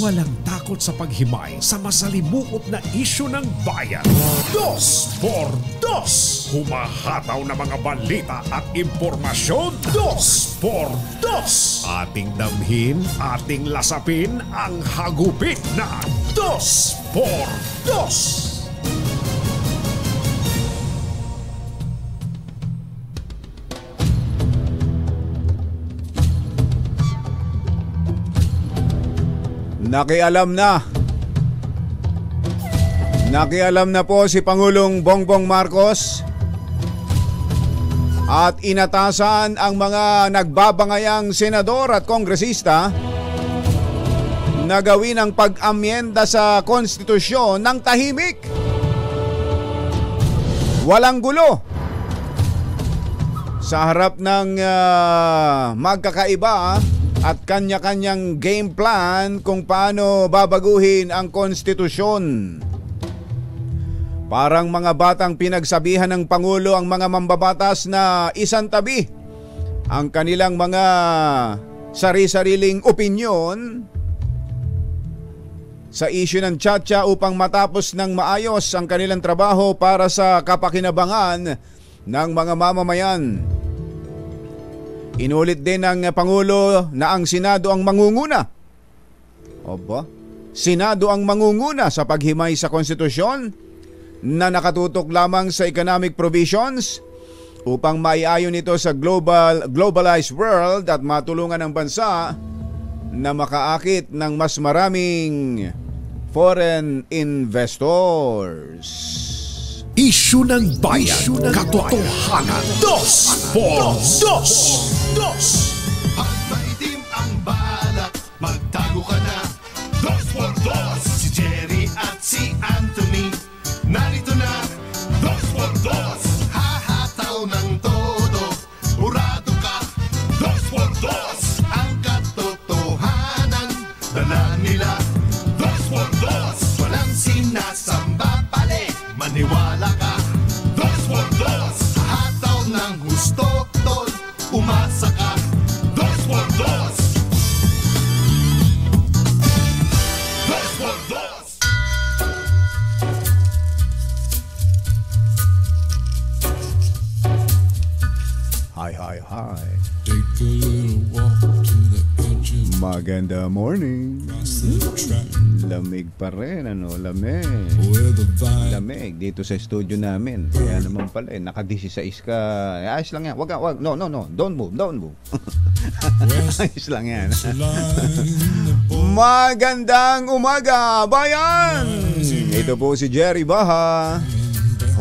Walang takot sa paghimay sa masalimuot na isyu ng bayan. 2x2. Humahataw na mga balita at impormasyon. 2x2. Ating damhin, ating lasapin ang hagupit na 2x2. Nakialam na po si Pangulong Bongbong Marcos at inatasan ang mga nagbabangayang senador at kongresista na gawin ang pag-amyenda sa konstitusyon ng tahimik. Walang gulo. Sa harap ng magkakaiba at kanya-kanyang game plan kung paano babaguhin ang konstitusyon. Parang mga batang pinagsabihan ng Pangulo ang mga mambabatas na isang tabi ang kanilang mga sari-sariling opinyon sa issue ng Tchatcha upang matapos ng maayos ang kanilang trabaho para sa kapakinabangan ng mga mamamayan. Inulit din ng Pangulo na ang Senado ang mangunguna. Oba? Senado ang mangunguna sa paghimay sa konstitusyon na nakatutok lamang sa economic provisions upang maiayon ito sa globalized world at matulungan ang bansa na makaakit ng mas maraming foreign investors. Isyu ng bayan, katotohanan. 2x2. Pag maitim ang balak, magtago ka na. 2x2. Si Jerry at si Anthony, narito na. 2x2. Hahataw ng todo, urado ka. 2x2. Ang katotohanan, dala nila. 2x2. Walang sinasamba pali, maniwala ka. 2x2. Hataw ng gusto, tol, umasa ka. 2x2. 2x2. Hi. Take a little walk to the edge of Maganda morning. the track Lamig pa rin, lamig. where the vibe Lamig dito sa studio namin. Kaya naman pala, naka-16 ka. Ayos lang yan. Wag. No. Don't move. Ayos lang yan. Magandang umaga, bayan! Ito po si Jerry Baha.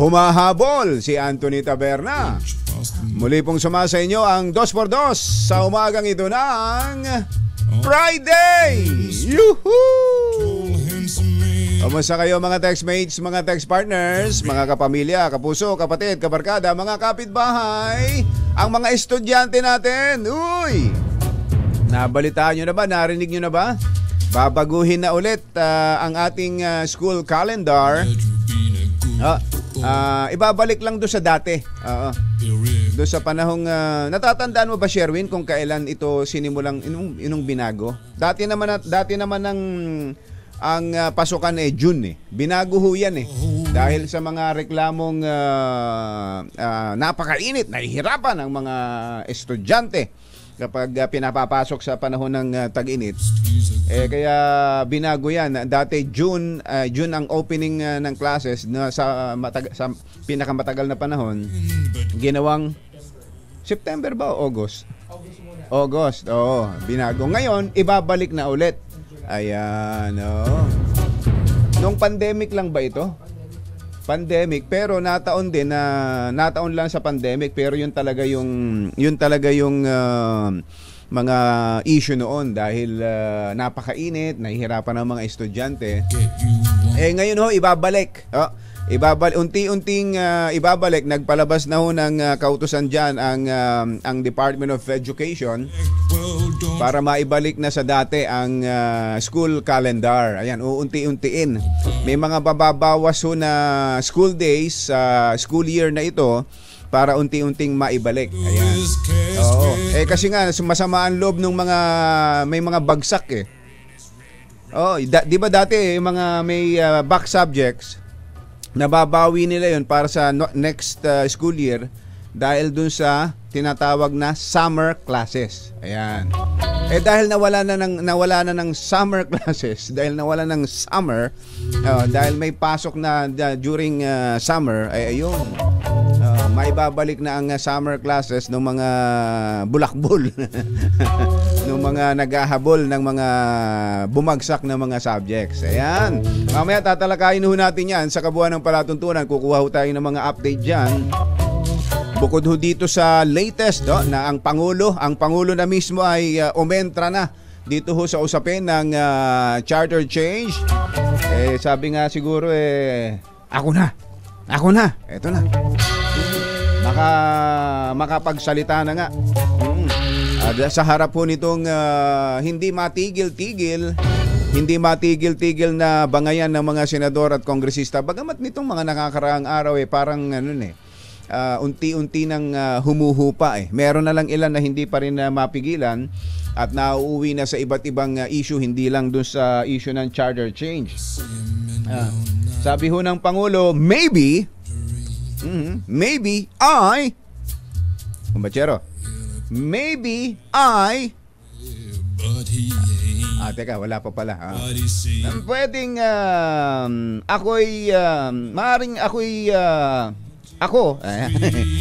Humahabol si Anthony Taberna. Muli pong sumasa inyo ang 2x2 sa umagang ito ng Friday! Yuhuu! Kamusta kayo mga textmates, mga text partners, mga kapamilya, kapuso, kapatid, kabarkada, mga kapitbahay, ang mga estudyante natin? Uy! Nabalitaan nyo na ba? Narinig nyo na ba? Babaguhin na ulit ang ating school calendar. Ibabalik lang doon sa dati. Doon sa panahong natatandaan mo ba, Sherwin, kung kailan ito sinimulang inong binago? Dati naman ang pasukan June eh. Binago ho yan eh. Dahil sa mga reklamong napakainit, nahihirapan ang mga estudyante kapag pinapapasok sa panahon ng tag-init. Kaya binago yan. Dati June ang opening ng classes na sa pinakamatagal na panahon. Ginawang September ba o August? August, oo. Binago. Ngayon, ibabalik na ulit. Ayan, oo. Nung pandemic lang ba ito? Pandemic, pero nataon lang sa pandemic, pero yun talaga yung mga issue noon dahil napakainit, nahihirapan ang mga estudyante. Ngayon ho, ibabalik. Unti-unting ibabalik. Nagpalabas na ho ng kautusan dyan ang Department of Education para maibalik na sa dati ang school calendar. Ayan, uunti-untiin. May mga bababawas ho na school days sa school year na ito para unti-unting maibalik. Ayan. Oo. Kasi nga masama ang loob ng may mga bagsak eh. Oh, di ba dati yung mga may back subjects, nababawi nila yon para sa next school year dahil dun sa tinatawag na summer classes. Ayan. Dahil nawala na ng summer classes, dahil nawala ng summer, dahil may pasok na during summer, ay ayun. May babalik na ang summer classes ng mga bulakbol. ng mga naghahabol ng mga bumagsak na mga subjects. Ayan. Mamaya tatalakayin ho natin yan sa kabuuan ng palatuntunan. Kukuha ho tayo ng mga update dyan. Bukod ho dito sa latest na ang Pangulo na mismo ay umentra na dito ho sa usapin ng charter change. Sabi nga siguro ako na. Eto na. Makapagsalita na nga. Sa harap po nitong hindi matigil-tigil na bangayan ng mga senador at kongresista. Bagamat nitong mga nakakaraang araw parang unti-unti nang humuhupa. Meron na lang ilan na hindi pa rin mapigilan at nauuwi na sa iba't ibang issue, hindi lang dun sa issue ng charter change. Sabi ho ng Pangulo, maybe teka, wala pa pala. Pwedeng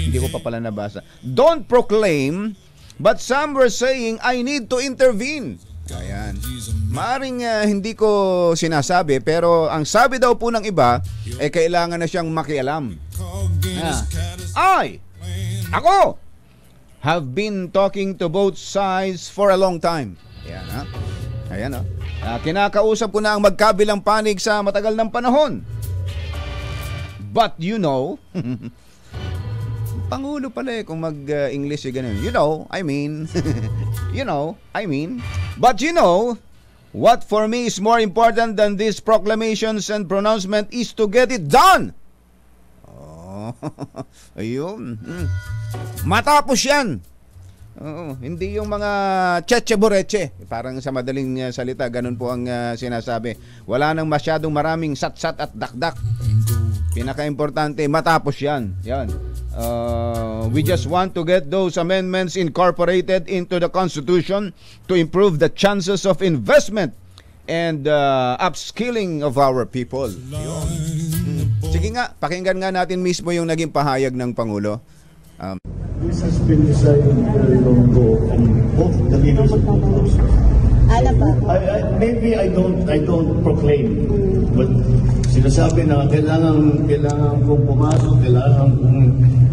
hindi ko pa pala nabasa. Don't proclaim, but some were saying I need to intervene. Ayan. Maaring hindi ko sinasabi, pero ang sabi daw po ng iba kailangan na siyang makialam. Ako have been talking to both sides for a long time. Ayan. Kinakausap ko na ang magkabilang panig sa matagal ng panahon. But you know, Pangulo pala kung mag-English ganun. I mean. But you know, what for me is more important than these proclamations and pronouncement is to get it done. Ayun. Matapos yan. Hindi yung mga cheche-boreche. Parang sa madaling salita, ganun po ang sinasabi. Wala nang masyadong maraming sat-sat at dakdak. Pinaka-importante, matapos yan. Yan. We just want to get those amendments incorporated into the Constitution to improve the chances of investment and upskilling of our people. Sige nga, pakinggan nga natin mismo yung naging pahayag ng Pangulo. This has been decided very long ago from both the leaders of both houses. Maybe I don't proclaim, but sinasabi na kailangan kong pumasok,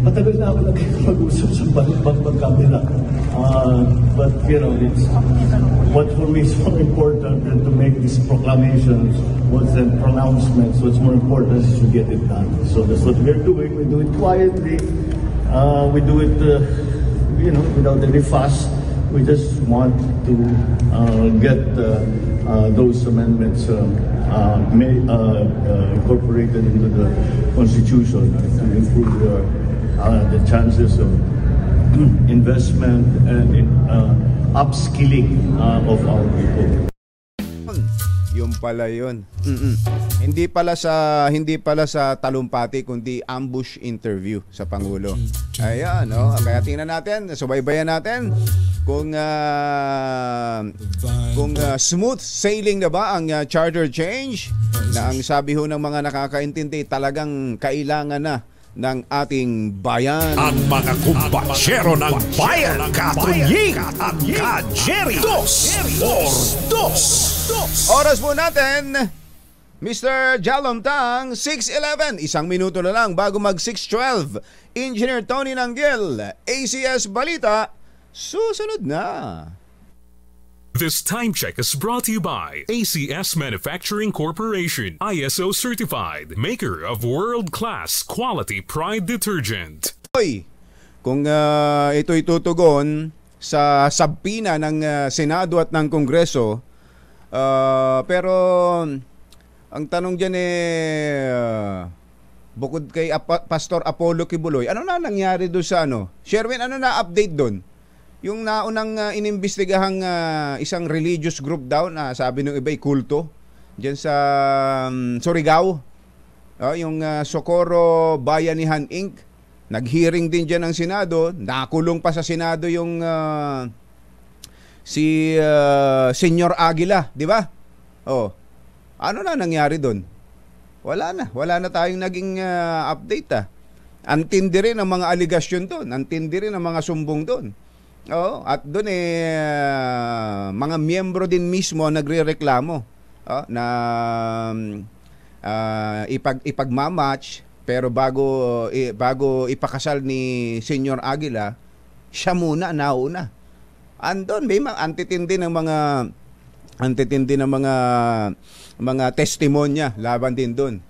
matagal na ako nag-usap sa pagkabila. But it's what for me is more important than to make these proclamations, what's the pronouncements. What's more important is to get it done. So that's what we're doing. We do it quietly. We do it, without any fuss. We just want to get those amendments incorporated into the Constitution to improve the chances of investment and upskilling of our people. Yung pala yun. Hindi pala sa talumpati kundi ambush interview sa Pangulo. Ayan, kaya tingnan natin, subaybayan natin kung smooth sailing na ba ang charter change na ang sabi ho ng mga nakakaintindi talagang kailangan na ng ating bayan. Ang mga kumbatsero ng bayan, Katunying at Ka-Jerry. 2x2. Oras po natin, Mr. Jalomtang, 6:11. 1 minuto na lang bago mag 6:12. Engineer Tony Nanggel, ACS Balita, susunod na. This time check is brought to you by ACS Manufacturing Corporation, ISO certified, maker of world-class quality Pride detergent. Kung ito'y tutugon sa sabpina ng Senado at ng Kongreso, pero ang tanong dyan bukod kay Pastor Apollo Kibuloy, ano na nangyari doon sa Sherwin, ano na update doon? Yung naunang inimbestigahang isang religious group daw na sabi ng iba'y kulto Diyan sa Surigao. Yung Socorro Bayanihan Inc. Nag-hearing din diyan ang Senado. Nakulong pa sa Senado yung si Senyor Aguila, di ba? Ano na nangyari doon? Wala na tayong naging update. Antindi rin ang mga aligasyon doon, antindi rin ang mga sumbong doon. At doon mga miyembro din mismo nagrereklamo na ipagmamatch, pero bago ipakasal ni Senyor Aguila, siya muna nauna. Andon may mga antitindi ng mga testimonya laban din doon.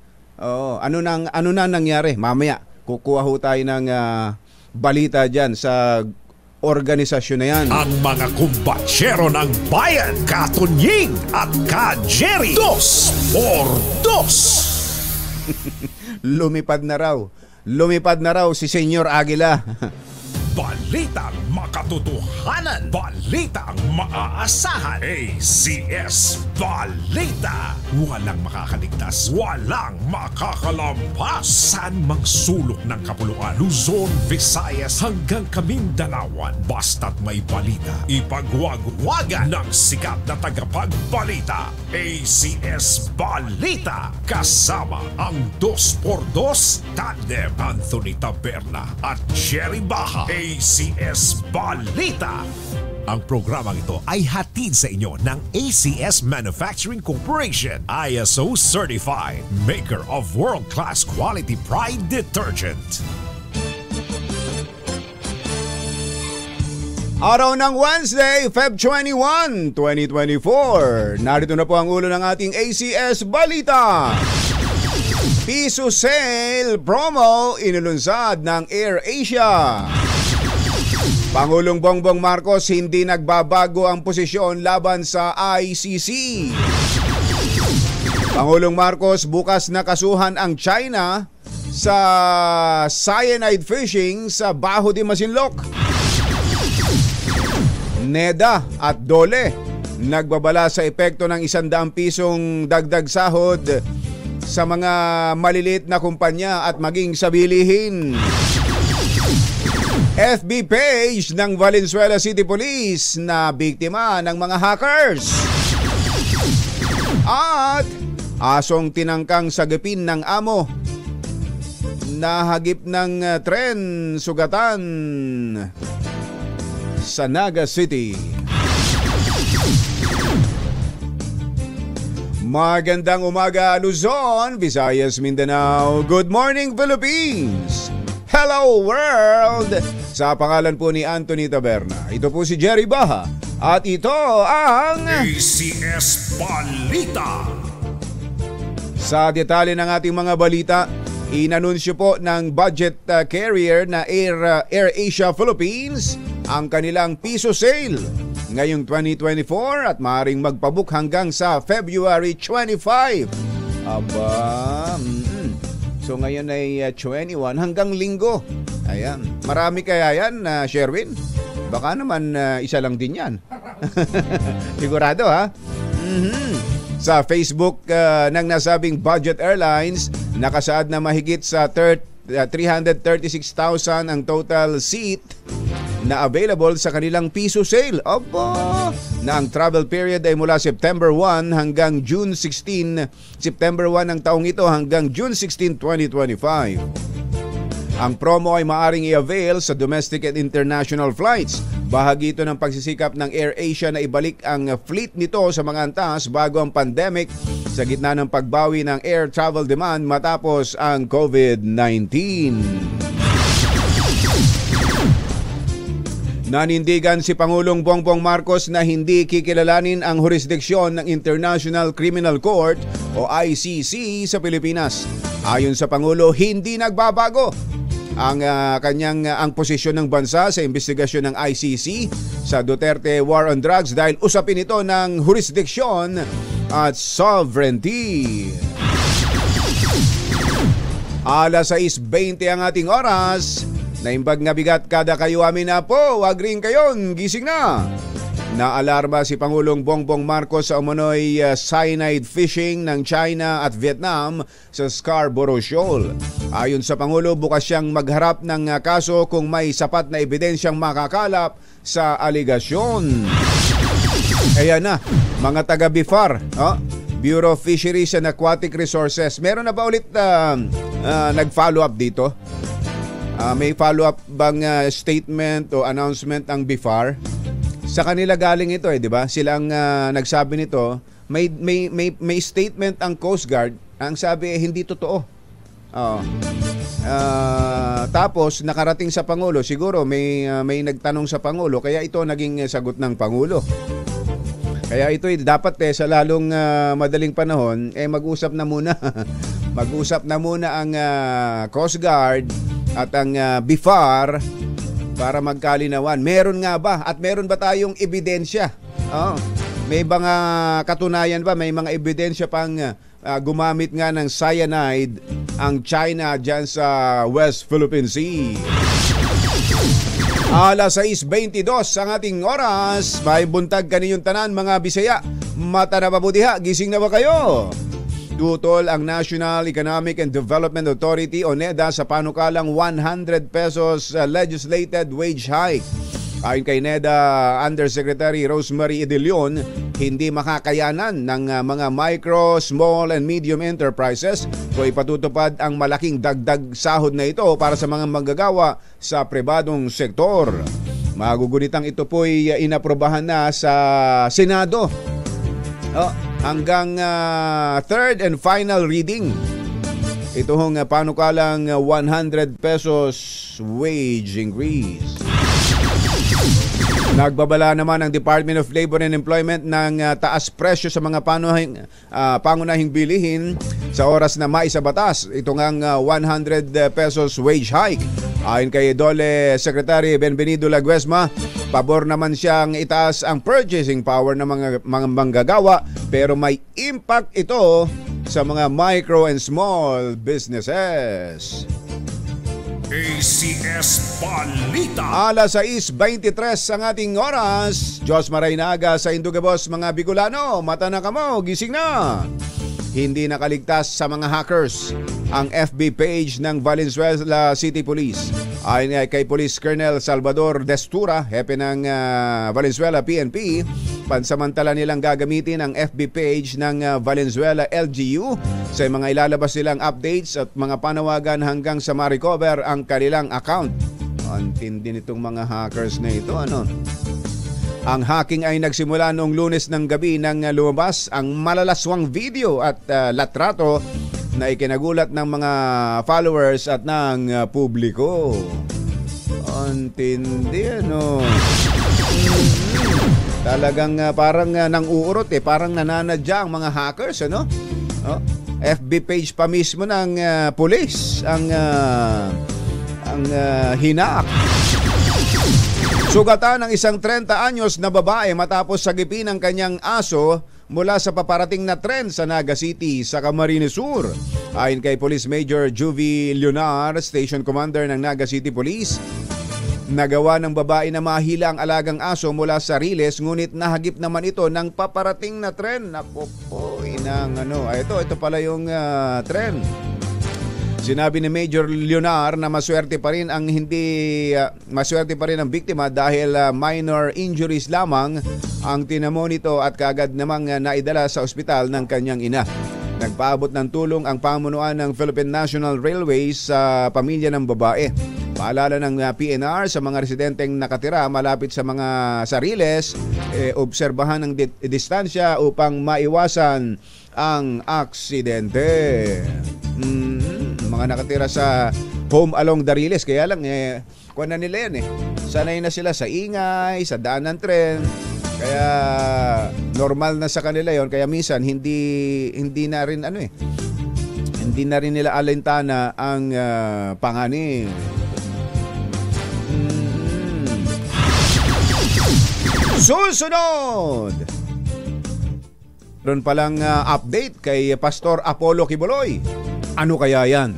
Ano na nangyari? Mamaya kukuha ho tayo ng balita diyan sa organisasyon na yan. Ang mga kumbatsero ng bayan, Katunying at Ka-Jerry, 2x2. Lumipad na raw si Senyor Aguila. Balitang makatotohanan, balitang maaasahan. ACS Balita. Walang makakaligtas, walang makakalampas. Saan mang sulok ng kapuluan, Luzon, Visayas hanggang Kamindalawan, basta't may balita, ipagwagwagan ng sikat na tagapagbalita. ACS Balita. Kasama ang 2x2 tandem Anthony Taberna at Jerry Baha. ACS Balita. Ang programang ito ay hatid sa inyo ng ACS Manufacturing Corporation, ISO Certified, maker of world-class quality Pride detergent. Araw ng Wednesday, Feb 21, 2024. Narito na po ang ulo ng ating ACS Balita. Piso sale promo inulunsad ng AirAsia. Pangulong Bongbong Marcos hindi nagbabago ang posisyon laban sa ICC. Pangulong Marcos bukas na kasuhan ang China sa cyanide fishing sa Baho de Masinloc. NEDA at DOLE nagbabala sa epekto ng 100 pisong dagdag sahod sa mga maliliit na kumpanya at maging sa bilihin. FB page ng Valenzuela City Police na biktima ng mga hackers. At asong tinangkang sagipin ng amo, nahagip ng tren sugatan sa Naga City. Magandang umaga Luzon, Visayas, Mindanao. Good morning Philippines. Hello world. Sa pangalan po ni Anthony Taberna, ito po si Jerry Baha at ito ang ACS Balita. Sa detalye ng ating mga balita, inanunsyo po ng budget carrier na AirAsia Philippines ang kanilang piso sale ngayong 2024 at maaaring magpabook hanggang sa February 25. So ngayon ay 21 hanggang linggo. Ayan. Marami kaya yan, Sherwin? Baka naman isa lang din yan. Sigurado ha? Sa Facebook ng nasabing budget airlines, nakasaad na mahigit sa 336,000 ang total seat na available sa kanilang piso sale. Na ang travel period ay mula September 1 hanggang June 16. September 1 ng taong ito hanggang June 16, 2025. Ang promo ay maaring i-avail sa domestic and international flights. Bahagi ito ng pagsisikap ng AirAsia na ibalik ang fleet nito sa mga antas bago ang pandemic sa gitna ng pagbawi ng air travel demand matapos ang COVID-19. Nanindigan si Pangulong Bongbong Marcos na hindi kikilalanin ang jurisdiksyon ng International Criminal Court o ICC sa Pilipinas. Ayon sa Pangulo, hindi nagbabago ang ang posisyon ng bansa sa investigasyon ng ICC sa Duterte War on Drugs dahil usapin ito ng jurisdiksyon at sovereignty. Alas 6:20 ang ating oras. Naimbag nga bigat kada kayo amin na po, wag rin kayon, gising na. Naalarma si Pangulong Bongbong Marcos sa umunoy cyanide fishing ng China at Vietnam sa Scarborough Shoal. Ayon sa Pangulo, bukas siyang magharap ng kaso kung may sapat na ebidensyang makakalap sa aligasyon. Kaya na, mga taga BIFAR, Bureau of Fisheries and Aquatic Resources, meron na ba ulit nag-follow up dito? May follow-up bang statement o announcement ang BIFAR? Sa kanila galing ito di ba? Sila ang nagsabi nito. May statement ang Coast Guard. Ang sabi hindi totoo. Tapos nakarating sa Pangulo. Siguro may nagtanong sa Pangulo, kaya ito naging sagot ng Pangulo. Kaya ito dapat sa lalong madaling panahon mag-usap na muna. Mag-usap na muna ang Coast Guard at ang BIFAR para magkalinawan. Meron nga ba at meron ba tayong ebidensya? May mga katunayan ba? May mga ebidensya pang gumamit nga ng cyanide ang China dyan sa West Philippine Sea. Alas 6:22 ang ating oras. May buntag kaninyong tanan mga Bisaya. Mata na pabutiha, gising na ba kayo? Tutol ang National Economic and Development Authority o NEDA sa panukalang 100 pesos legislated wage hike. Ayon kay NEDA Undersecretary Rosemary Idilion, hindi makakayanan ng mga micro, small and medium enterprises kung ipatutupad ang malaking dagdag sahod na ito para sa mga manggagawa sa pribadong sektor. Magugunitang ito po'y inaprobahan na sa Senado. Hanggang third and final reading. Ito hong panukalang 100 pesos wage increase. Nagbabala naman ang Department of Labor and Employment ng taas presyo sa mga pangunahing bilihin sa oras na maisabatas. Ito ngang 100 pesos wage hike. Ayon kay DOLE Secretary Benvenido Laguesma, pabor naman siyang itaas ang purchasing power ng mga manggagawa, pero may impact ito sa mga micro and small businesses. ACS Balita. Alas 6:23 ang ating oras. Diyos Maraynaga sa Indugabos mga Bicolano. Mata na kamo, gising na. Hindi nakaligtas sa mga hackers ang FB page ng Valenzuela City Police. Ayon kay Police Colonel Salvador Destura, hepe ng Valenzuela PNP, pansamantala nilang gagamitin ang FB page ng Valenzuela LGU sa mga ilalabas nilang updates at mga panawagan hanggang sa ma-recover ang kanilang account. Ang tindi nitong mga hackers na ito, Ang hacking ay nagsimula noong Lunes ng gabi nang lumabas ang malalaswang video at latrato na ikinagulat ng mga followers at ng publiko. Antindi, Talagang parang nang-uurot parang nananadya ang mga hackers, FB page pa mismo ng pulis ang hinak. Sugatan ng isang 30 anyos na babae matapos sagipin ang kanyang aso mula sa paparating na tren sa Naga City sa Camarines Sur. Ayon kay Police Major Juvie Leonar, Station Commander ng Naga City Police, nagawa ng babae na mahila ang alagang aso mula sa Riles, ngunit nahagip naman ito ng paparating na tren. Naku po, ito pala yung tren. Sinabi ni Major Leonar na maswerte pa rin ang biktima dahil minor injuries lamang ang tinamo nito at kaagad namang naidala sa ospital ng kanyang ina. Nagpaabot ng tulong ang pamunuan ng Philippine National Railways sa pamilya ng babae. Paalala ng PNR sa mga residenteng nakatira malapit sa mga sariles, obserbahan ang distansya upang maiwasan ang aksidente. Mga nakatira sa home along the Riles, kaya lang kuha na nila yan sanay na sila sa ingay, sa daan ng tren, kaya normal na sa kanila yon, kaya minsan hindi na rin hindi na rin nila alintana ang panganib. Susunod, ron palang update kay Pastor Apollo Kibuloy. Ano kaya yan?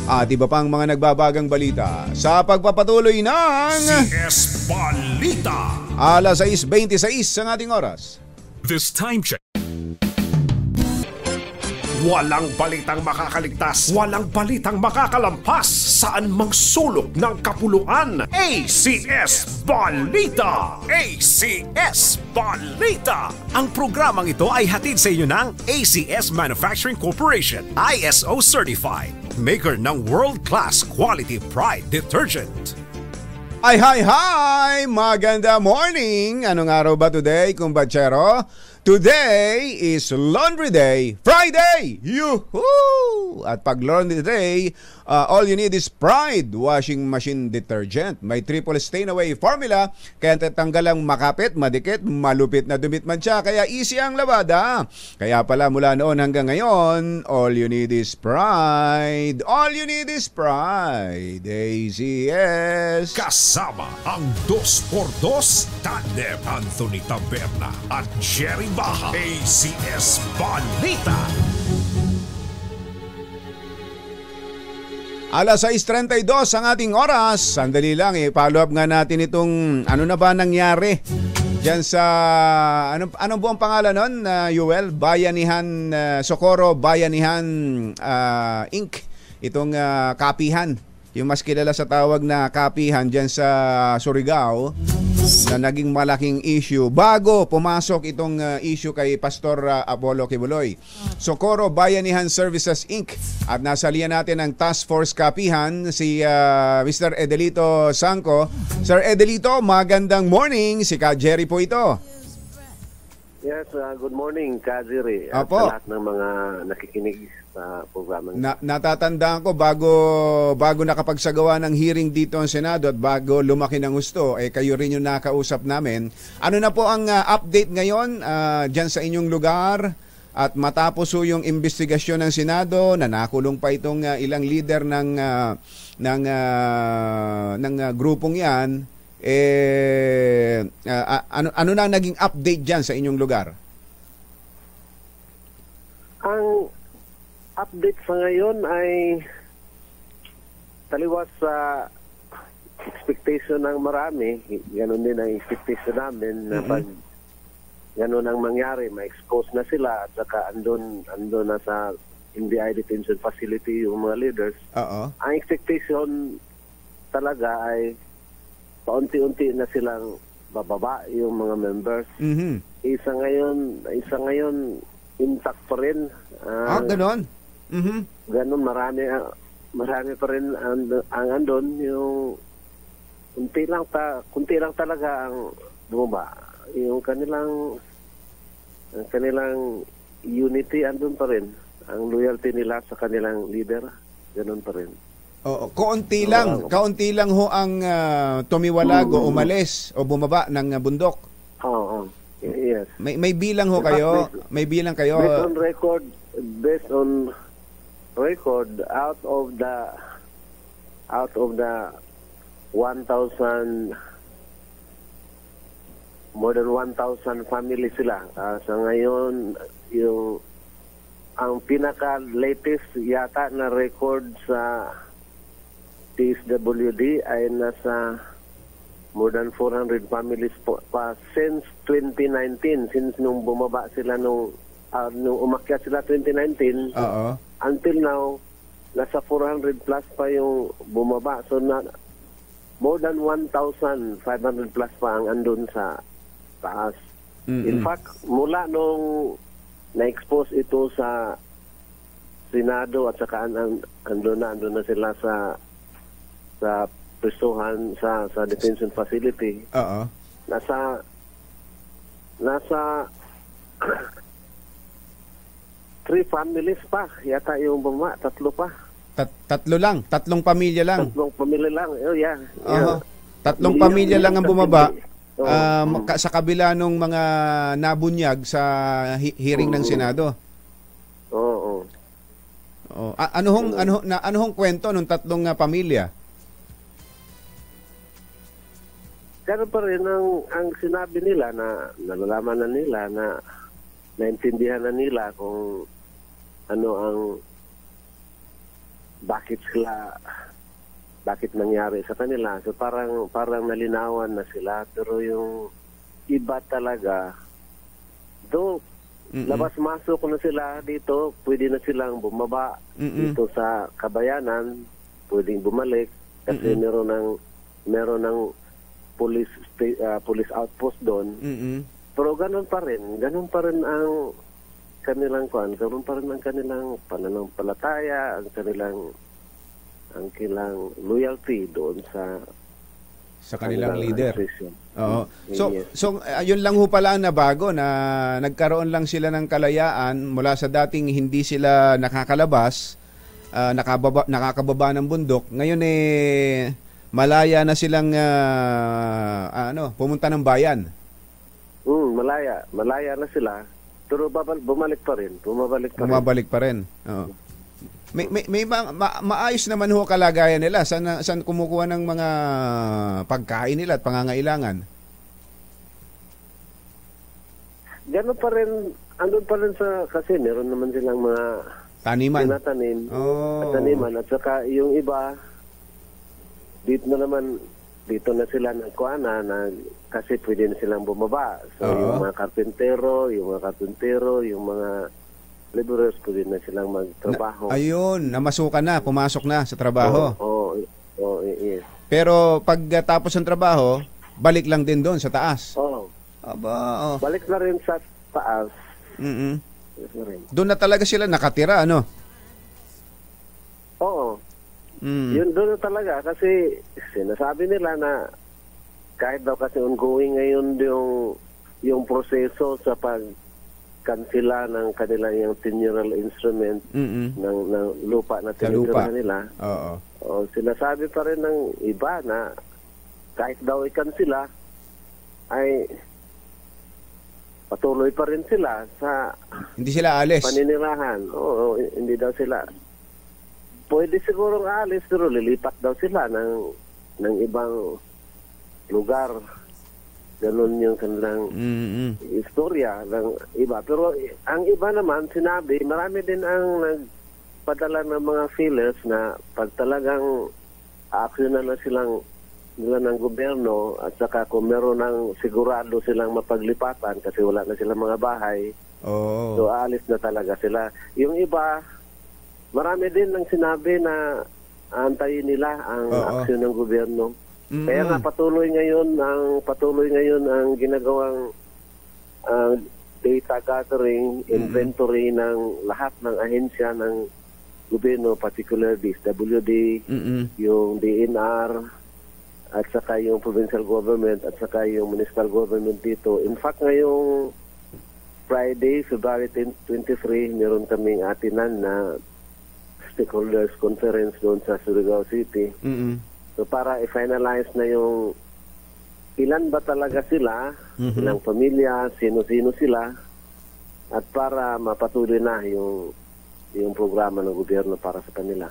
at iba pang mga nagbabagang balita sa pagpapatuloy ng CS Balita. alas 6:26 ang ating oras. This time check Walang balitang makakaligtas, walang balitang makakalampas, saan mang sulok ng kapuluan. ACS Balita! ACS Balita! Ang programang ito ay hatid sa inyo ng ACS Manufacturing Corporation, ISO Certified, maker ng world-class quality Pride detergent. Ay, hi! Maganda morning! Anong araw ba today, kumbachero? Today is Laundry Day, Friday! Yoo-hoo! At pag Laundry Day, all you need is Pride washing machine detergent. May triple stain away formula, kaya tatanggalang makapit, madikit, malupit na dumit man siya, kaya easy ang labada. Kaya pala mula noon hanggang ngayon, all you need is Pride. All you need is Pride. ACS. Kasama ang 2x2 tandem Anthony Taberna at Jerry Baha. ACS Balita. Alas 6:32 ang ating oras. Sandali lang, follow up nga natin itong ano na ba nangyari diyan sa ano po ang pangalan nun, Yuel? Bayanihan Socorro Bayanihan Inc. Itong kapihan. Yung mas kilala sa tawag na kapihan diyan sa Surigao na naging malaking issue bago pumasok itong issue kay Pastor Apollo Kibuloy. Socorro Bayanihan Services Inc. At nasalihan natin ang Task Force Kapihan si Mr. Edelito Sangco. Sir Edelito, magandang morning. Si Ka Jerry po ito. Yes, good morning, Kajiri. At Apo. sa lahat ng mga nakikinig sa programa. Natatandaan ko bago nakapagsagawa ng hearing dito ang Senado at bago lumaki ng gusto, kayo rin yung nakausap namin. Ano na po ang update ngayon dyan sa inyong lugar? At matapos po yung investigasyon ng Senado, na nakulong pa itong ilang leader ng grupong yan, ano na naging update dyan sa inyong lugar? Ang update sa ngayon ay taliwas sa expectation ng marami. Ganon din ang expectation namin na pag ganon ang mangyari, ma-expose na sila at saka andun na sa NBI detention facility yung mga leaders. Ang expectation talaga ay paunti-unti na silang bababa yung mga members. Isa ngayon intact pa rin. Ganon? Ganon, marami pa rin ang andon, yung kunti lang talaga ang bumaba. Yung kanilang unity andun pa rin. Ang loyalty nila sa kanilang leader, ganon pa rin. Oo, kaunti lang ho ang tumiwalag o umalis o bumaba ng bundok. Oo. Yes. May bilang ho kayo? May bilang kayo? Based on record, out of the 1,000, more than 1,000 families sila. Sa ngayon, ang pinaka-latest yata na record sa TSWD ay nasa more than 400 families pa since 2019, since nung bumaba sila nung umakyat sila 2019 until now, nasa 400 plus pa yung bumaba, so more than 1,500 plus pa ang andun sa taas. In fact, mula nung na-expose ito sa Senado at saka andun na sila sa presuhan sa detention facility. Nasa 3 families pa yata yung bumaba, 3 pa. Tatlo lang, 3 pamilya lang. 3 pamilya lang. Oh, yeah. 3 pamilya lang ang bumaba. Sa kabila nung mga nabunyag sa hearing ng Senado. Oo. Ano hong kwento ng 3 pamilya? Pero pa rin ang sinabi nila na nalalaman na nila na naintindihan na nila kung ano ang bakit nangyari sa kanila. So parang nalinawan na sila, pero yung iba talaga, labas-masok na sila dito, pwede na silang bumaba dito sa Kabayanan, pwedeng bumalik kasi meron ng police outpost doon. Pero ganun pa rin ang kanilang pananampalataya, ang kanilang loyalty doon sa kanilang leader. Oo. Yes. So ayun lang ho pala ang nabago, na nagkaroon lang sila ng kalayaan mula sa dating hindi sila nakakalabas, nakakababa ng bundok. Ngayon malaya na silang pumunta ng bayan. Malaya na sila. Pero bumabalik pa rin. Oo. May maayos naman ho kalagayan nila. Saan kumukuha ng mga pagkain nila at pangangailangan? Gano'n pa rin, andun pa rin kasi meron naman silang mga taniman. Tinatanim. Taniman. At saka yung iba, dito na sila nagkuana kasi pwede na silang bumaba. So yung mga karpentero, yung mga laborers, pwede na silang magtrabaho. Pumasok na sa trabaho. Yes. Pero pagtapos ng trabaho, balik lang din doon sa taas. Balik na rin sa taas. Doon na talaga sila nakatira, ano? Oo. Yun doon na talaga kasi sinasabi nila na kahit daw kasi ongoing ngayon yung proseso sa pagkansela ng kanilang yung tenurial instrument ng lupa na tinitira nila. Sinasabi pa rin ng iba na kahit daw ikansela ay patuloy pa rin sila sa hindi sila alis. Paninirahan. Hindi daw sila. Pwede sigurong alis, pero lilipat daw sila ng ibang lugar. Ganun yung kanilang istorya ng iba. Pero ang iba naman, sinabi, marami din ang nagpadala ng mga feelers na pag talagang aaksyonan na nila ng gobyerno, at saka kung meron ng sigurado silang mapaglipatan kasi wala na silang mga bahay, so aalis na talaga sila. Yung iba, marami din ang sinabi na antayin nila ang aksyon ng gobyerno. Kaya nga patuloy ngayon ang ginagawang data gathering, inventory ng lahat ng ahensya ng gobyerno, particularly DSWD, yung DNR, at saka yung provincial government, at saka yung municipal government dito. In fact, ngayong Friday, February 23, meron kaming atinan na stakeholders conference doon sa Surigao City. So para i-finalize na yung ilan ba talaga sila, ilang pamilya, sino-sino sila, at para mapatuloy na yung programa ng gobyerno para sa kanila.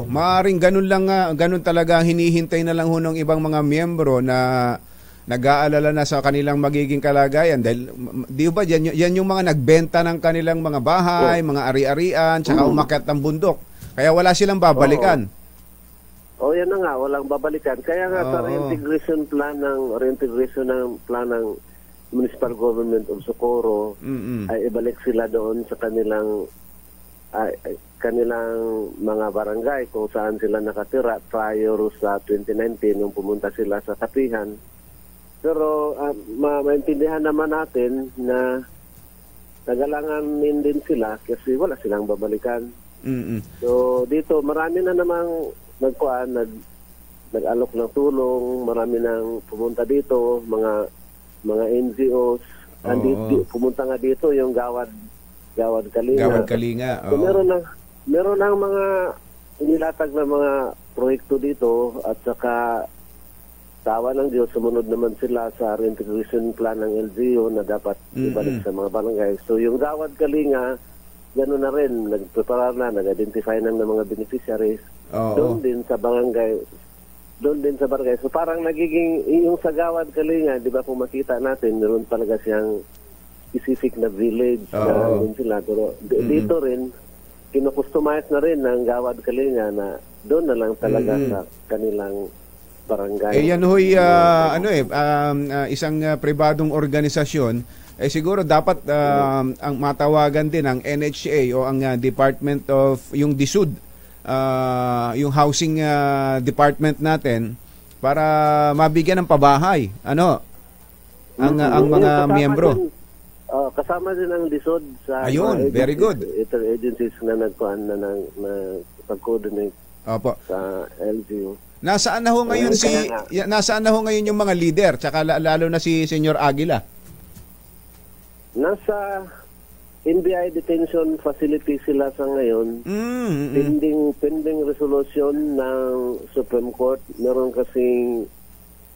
Maaaring ganun talaga hinihintay na lang ho ng ibang mga miyembro na nag-aalala na sa kanilang magiging kalagayan. Dahil, di ba, yan yung mga nagbenta ng kanilang mga bahay, mga ari-arian, tsaka umakyat ng bundok. Kaya wala silang babalikan. Yan na nga, walang babalikan. Kaya nga sa reintegration ng plan ng Municipal Government of Socorro, ay ibalik sila doon sa kanilang mga barangay kung saan sila nakatira prior sa 2019 nung pumunta sila sa Tapihan. Pero maintindihan naman natin na nagalanganin din sila kasi wala silang babalikan. So dito marami na namang nag-alok ng tulong, marami nang pumunta dito, mga NGOs. Pumunta nga dito yung Gawad Kalinga. So, meron ng mga inilatag na mga proyekto dito, at saka tawa ng Diyos, sumunod naman sila sa reintegration plan ng LGU na dapat ibalik sa mga barangay. So yung Gawad Kalinga, gano'n na rin, nag-prepare na, nag-identify ng mga beneficiaries doon din sa barangay. So parang nagiging, yung sa Gawad Kalinga, di ba kung makita natin, meron talaga siyang specific na village na din sila. Pero dito rin, kino-customize na rin ng Gawad Kalinga na doon na lang talaga sa kanilang barangay. Yan ho'y isang pribadong organisasyon. Siguro dapat ang matawagan din ang NHA o ang Department of yung DSUD, yung housing department natin para mabigyan ng pabahay ang mga miyembro. Kasama din ang DSUD sa ayun, very good. Agencies na nagkuhan na pag-coordinate sa LGU. Nasaan na ho ngayon yung mga leader tsaka lalo na si Senyor Aguila? Nasa NBI detention facility sila sa ngayon. Pending resolution ng Supreme Court. Meron kasing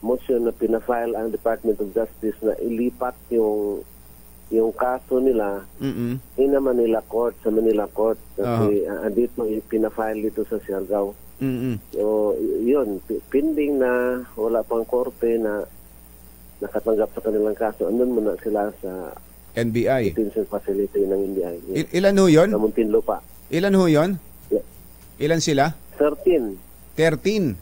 motion na pinafile ang Department of Justice na ilipat yung kaso nila in Manila Court, sa Manila Court. Kasi dito pinafile dito sa Siargao. So, yun, pending na wala pang korte na nakatanggap sa kanilang kaso. Andun muna sila sa NBI. Detention facility ng NBI. Yes. Ilan ho yun? Sa Muntinlupa. Ilan ho yun? Yeah. Ilan sila? 13. 13,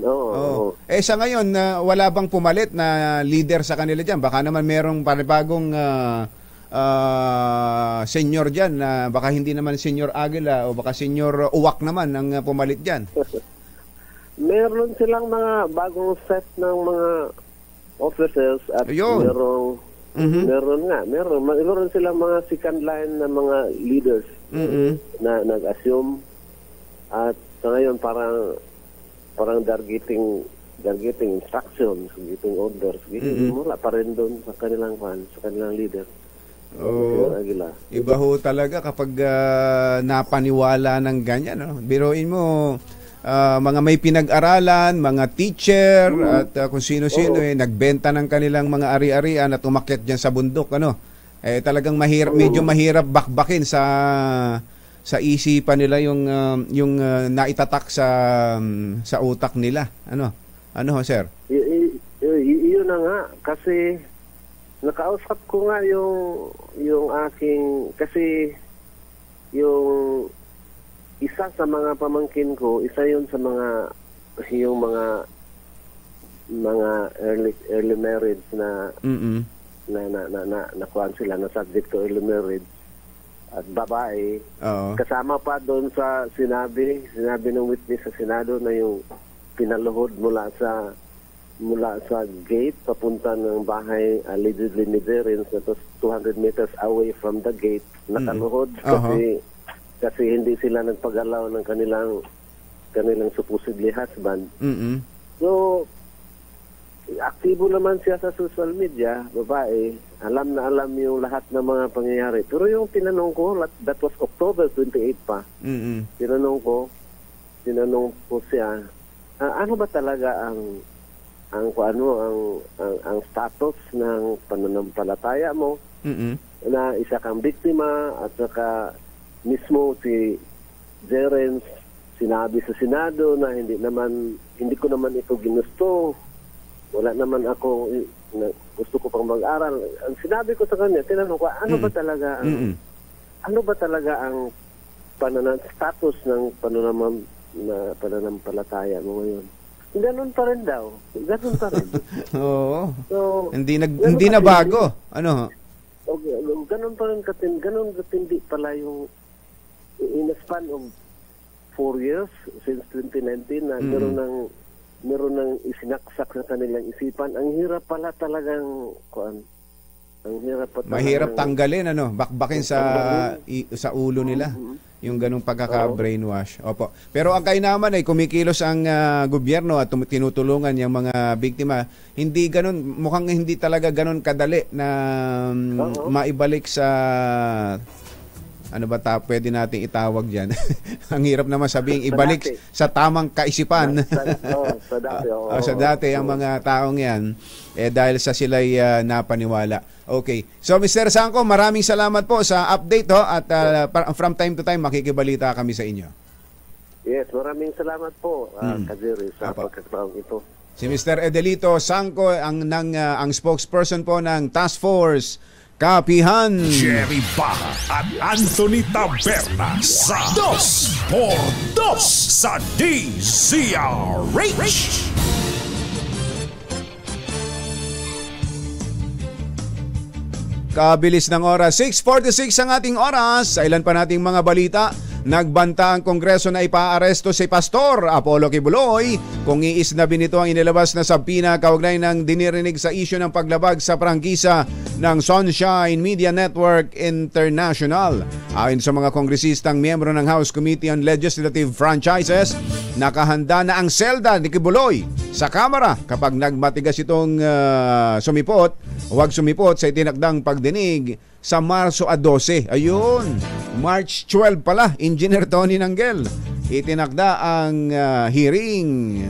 oo. Sa ngayon, wala bang pumalit na leader sa kanila dyan? Baka naman merong panibagong senior dyan, baka hindi naman Senyor Aguila o baka Senyor Uwak naman ang pumalit dyan. Meron silang mga bagong set ng mga officers at meron silang mga second line na mga leaders na nag-assume at sa ngayon parang they're getting instructions, getting orders. Wala pa rin doon sa kanilang leader. Iba ho talaga kapag napaniwala ng ganyan. No? Biruin mo, mga may pinag-aralan, mga teacher, at kung sino-sino nagbenta ng kanilang mga ari-arian at umakyat dyan sa bundok. Talagang medyo mahirap bakbakin sa isipan nila yung naitatak sa utak nila. Ano ho, sir? Yun na nga kasi nakausap ko nga yung aking kasi yung isa sa mga pamangkin ko, isa yun sa mga early marriage na nakuhaan sila na subject to early marriage at babae. Kasama pa doon sa sinabi ng witness sa Senado na yung pinaluhod mula sa gate papunta ng bahay allegedly ni Berens na 200 meters away from the gate nakaluhod kasi hindi sila nagpagalaw ng kanilang supposedly husband. So aktibo naman siya sa social media, babae, alam yung lahat ng mga pangyayari. Pero yung tinanong ko, that was October 28 pa. Tinanong ko siya, ano ba talaga ang status ng pananampalataya mo na isa kang biktima at saka mismo si Berens sinabi sa Senado na hindi ko naman ito ginusto, wala naman ako gusto ko pang mag-aral. Ang sinabi ko sa kanya, tinanong ko ano ba talaga ang status ng pananampalataya mo ngayon. Ganun pa rin daw. Ganun pa rin. Oo. So, hindi na bago. Ano? Okay, ganun pa rin katindi pala yung in a span of 4 years since 2019 na meron ng isinaksak sa kanilang isipan. Ang hirap pala talagang mahirap tanggalin bakbakin sa ulo nila yung ganung pagkaka-brainwash. Opo. Pero ang kainaman ay kumikilos ang gobyerno at tinutulungan yung mga biktima. Hindi ganun, mukhang hindi talaga ganun kadali na maibalik sa pwede nating itawag dyan. Ang hirap naman sabing ibalik sa tamang kaisipan. Sa dati ang mga taong yan dahil sa sila'y napaniwala. Okay. So Mr. Sangco, maraming salamat po sa update at from time to time makikibalita kami sa inyo. Yes, maraming salamat po Kajiri sa pagkakataong ito. Si Mr. Edelito Sangco ang spokesperson po ng Task Force Kapihan. Jerry Baha at Anthony Taberna sa 2x2 sa DZRH. Kabilis ng oras, 6:46 ang ating oras. Sa ilan pa nating mga balita, nagbanta ang Kongreso na ipaaresto si Pastor Apollo Kibuloy kung iisnabin nito ang inilabas na sabina kaugnay ng dinirinig sa isyu ng paglabag sa prangkisa ng Sunshine Media Network International. Ayon sa mga kongresistang miyembro ng House Committee on Legislative Franchises, nakahanda na ang selda ni Kibuloy sa Kamara kapag nagmatigas itong huwag sumipot sa itinakdang pagdinig sa Marso 12. Ayun, March 12 pala, Engineer Tony Nanggel. Itinakda ang hearing.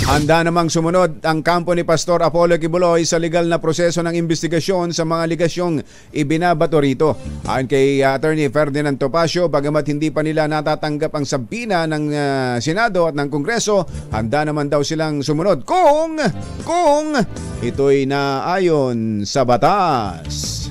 Handa namang sumunod ang kampo ni Pastor Apollo Kibuloy sa legal na proseso ng investigasyon sa mga ligasyong ibinabato rito. Ayon kay Attorney Ferdinand Topacio, bagamat hindi pa nila natatanggap ang sabina ng Senado at ng Kongreso, handa naman daw silang sumunod kung ito'y naayon sa batas.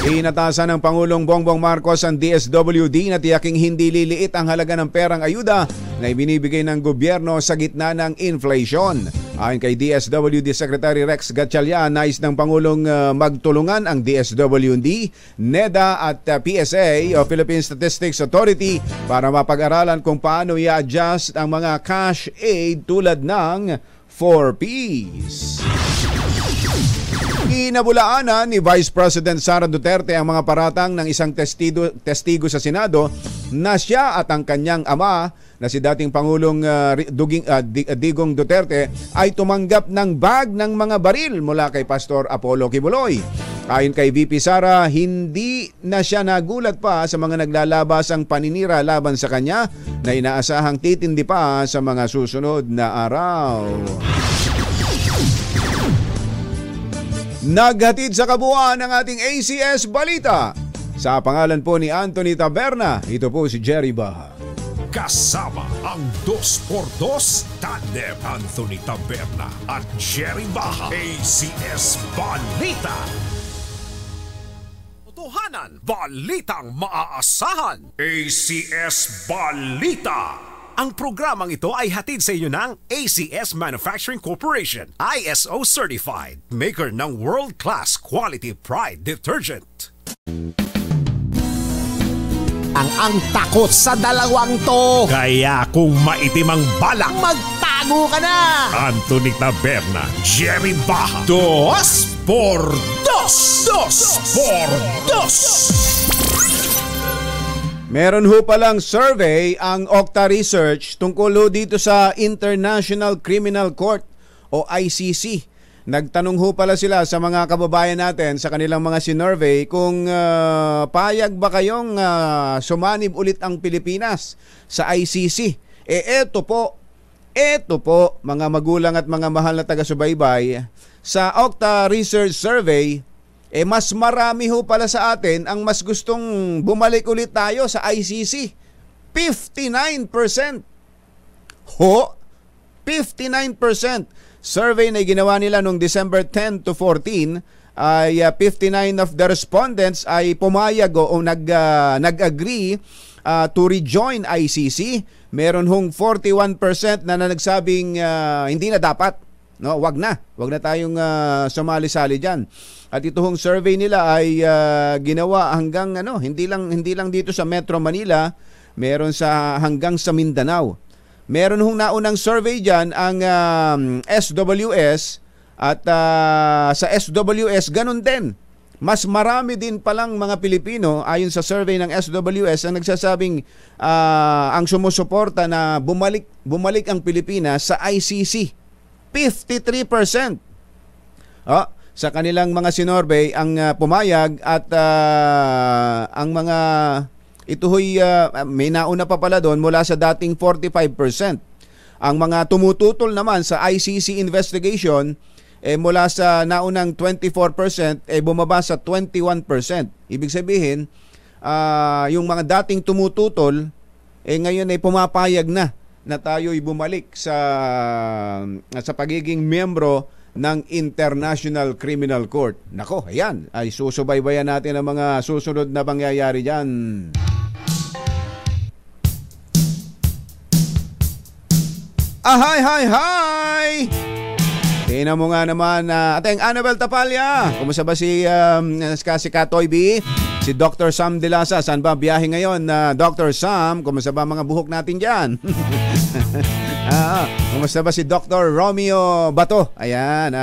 Inatasan ng Pangulong Bongbong Marcos ang DSWD na tiyaking hindi liliit ang halaga ng perang ayuda na ibinibigay ng gobyerno sa gitna ng inflation. Ayon kay DSWD Secretary Rex Gatchalian, nais ng Pangulong magtulungan ang DSWD, NEDA at PSA o Philippine Statistics Authority para mapag-aralan kung paano i-adjust ang mga cash aid tulad ng 4Ps. Inabulaanan ni Vice President Sara Duterte ang mga paratang ng isang testigo sa Senado na siya at ang kanyang ama na si dating Pangulong Digong Duterte ay tumanggap ng bag ng mga baril mula kay Pastor Apollo Kibuloy. Ayon kay VP Sara, hindi na siya nagulat pa sa mga naglalabasang paninira laban sa kanya na inaasahang titindi pa sa mga susunod na araw. Naghatid sa kabuuan ng ating ACS Balita. Sa pangalan po ni Anthony Taberna, ito po si Jerry Baha. Kasama ang 2x2 tandem Anthony Taberna at Jerry Baha. ACS Balita. Totohanan, balitang maaasahan. ACS Balita. Ang programang ito ay hatid sa inyo ng ACS Manufacturing Corporation, ISO Certified, maker ng world-class quality Pride detergent. Ang takot sa dalawang to. Kaya kung maitim ang balak, Magtago ka na! Anthony Taberna, Jerry Baha, 2x2. Meron ho palang survey ang Okta Research tungkol ho dito sa International Criminal Court o ICC. Nagtanong ho pala sila sa mga kababayan natin sa kanilang mga sinurvey kung payag ba kayong sumanib ulit ang Pilipinas sa ICC. Eto po mga magulang at mga mahal na taga-subaybay, sa Okta Research Survey, mas marami ho pala sa atin ang mas gustong bumalik ulit tayo sa ICC. 59%. 59%. Survey na ginawa nila noong December 10 to 14 ay 59 of the respondents ay pumayag o nag-agree to rejoin ICC. Meron hong 41% na nagsabing hindi na dapat. No, wag na tayong sumali-sali diyan. At ito hong survey nila ay ginawa hanggang hindi lang dito sa Metro Manila, meron sa hanggang sa Mindanao. Meron hong naunang survey diyan ang SWS at sa SWS ganun din. Mas marami din palang mga Pilipino ayon sa survey ng SWS ang nagsasabing ang sumusuporta na bumalik ang Pilipinas sa ICC. 53%. Sa kanilang mga sinorvey ang pumayag at ang mga ito'y may nauna pa pala doon mula sa dating 45%. Ang mga tumututol naman sa ICC investigation mula sa naunang 24% bumaba sa 21%. Ibig sabihin yung mga dating tumututol ngayon ay pumapayag na tayo'y bumalik sa pagiging miyembro ng International Criminal Court. Nako, ayan, ay susubaybayan natin ang mga susunod na pangyayari dyan. Hi! Tingnan mo nga naman, ating Annabel Tapalya. Kumusta ba si Katoy B? Si Dr. Sam De Lasa, saan ba biyahe ngayon? Dr. Sam, kumusta ba mga buhok natin dyan? Kumusta ba si Dr. Romeo Bato? Ayan,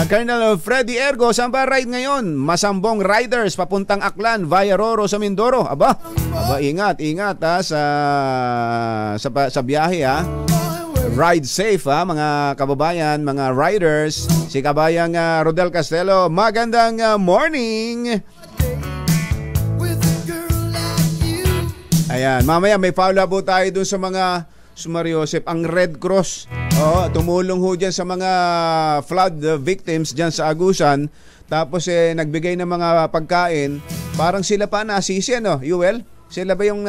Colonel Freddy Ergo, saan ba ride ngayon? Masambong Riders, papuntang Aklan, via Roro sa Mindoro. Aba, ingat sa biyahe Ride safe mga kababayan, mga riders. Si kabayang Rodel Castelo, magandang morning. Ayan, mamaya may follow-up po tayo dun sa mga Sumariosep, ang Red Cross. Tumulong ho dyan sa mga flood victims dyan sa Agusan. Tapos nagbigay ng mga pagkain. Parang sila pa nasisi, Yuel? Sila ba yung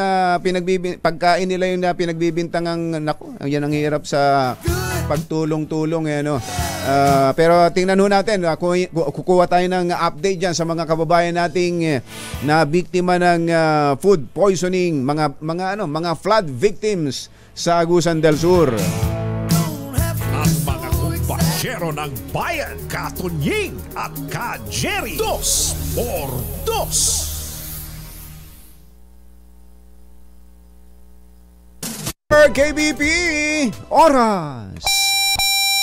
pagkain nila yung pinagbibintangang, naku, yan ang hirap sa pagtulong-tulong. Pero tingnan ho natin, kukuha tayo ng update dyan sa mga kababayan nating na biktima ng food poisoning, mga flood victims sa Agusan del Sur. Ang mga kumpasyero ng bayan, Katunying at Ka-Jerry, 2x2. KBP, oras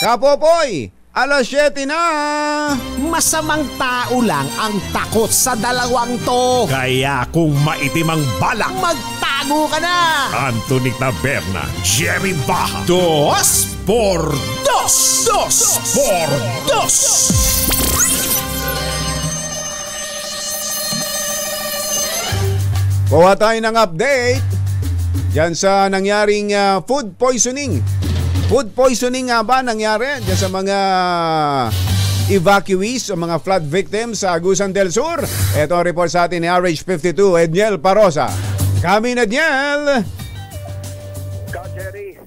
Kapopoy, alas 7 na. Masamang tao lang ang takot sa dalawang to. Kaya kung maitim ang balak, magtago ka na. Anthony Taberna, Jerry Baha, 2x2. 2x2. Kuha tayo ng update diyan sa nangyaring food poisoning. Food poisoning nga ba nangyari diyan sa mga evacuees o mga flood victims sa Agusan del Sur? Ito ang report sa atin ni RH52, Edniel Parosa. Kami na Edniel. Jerry,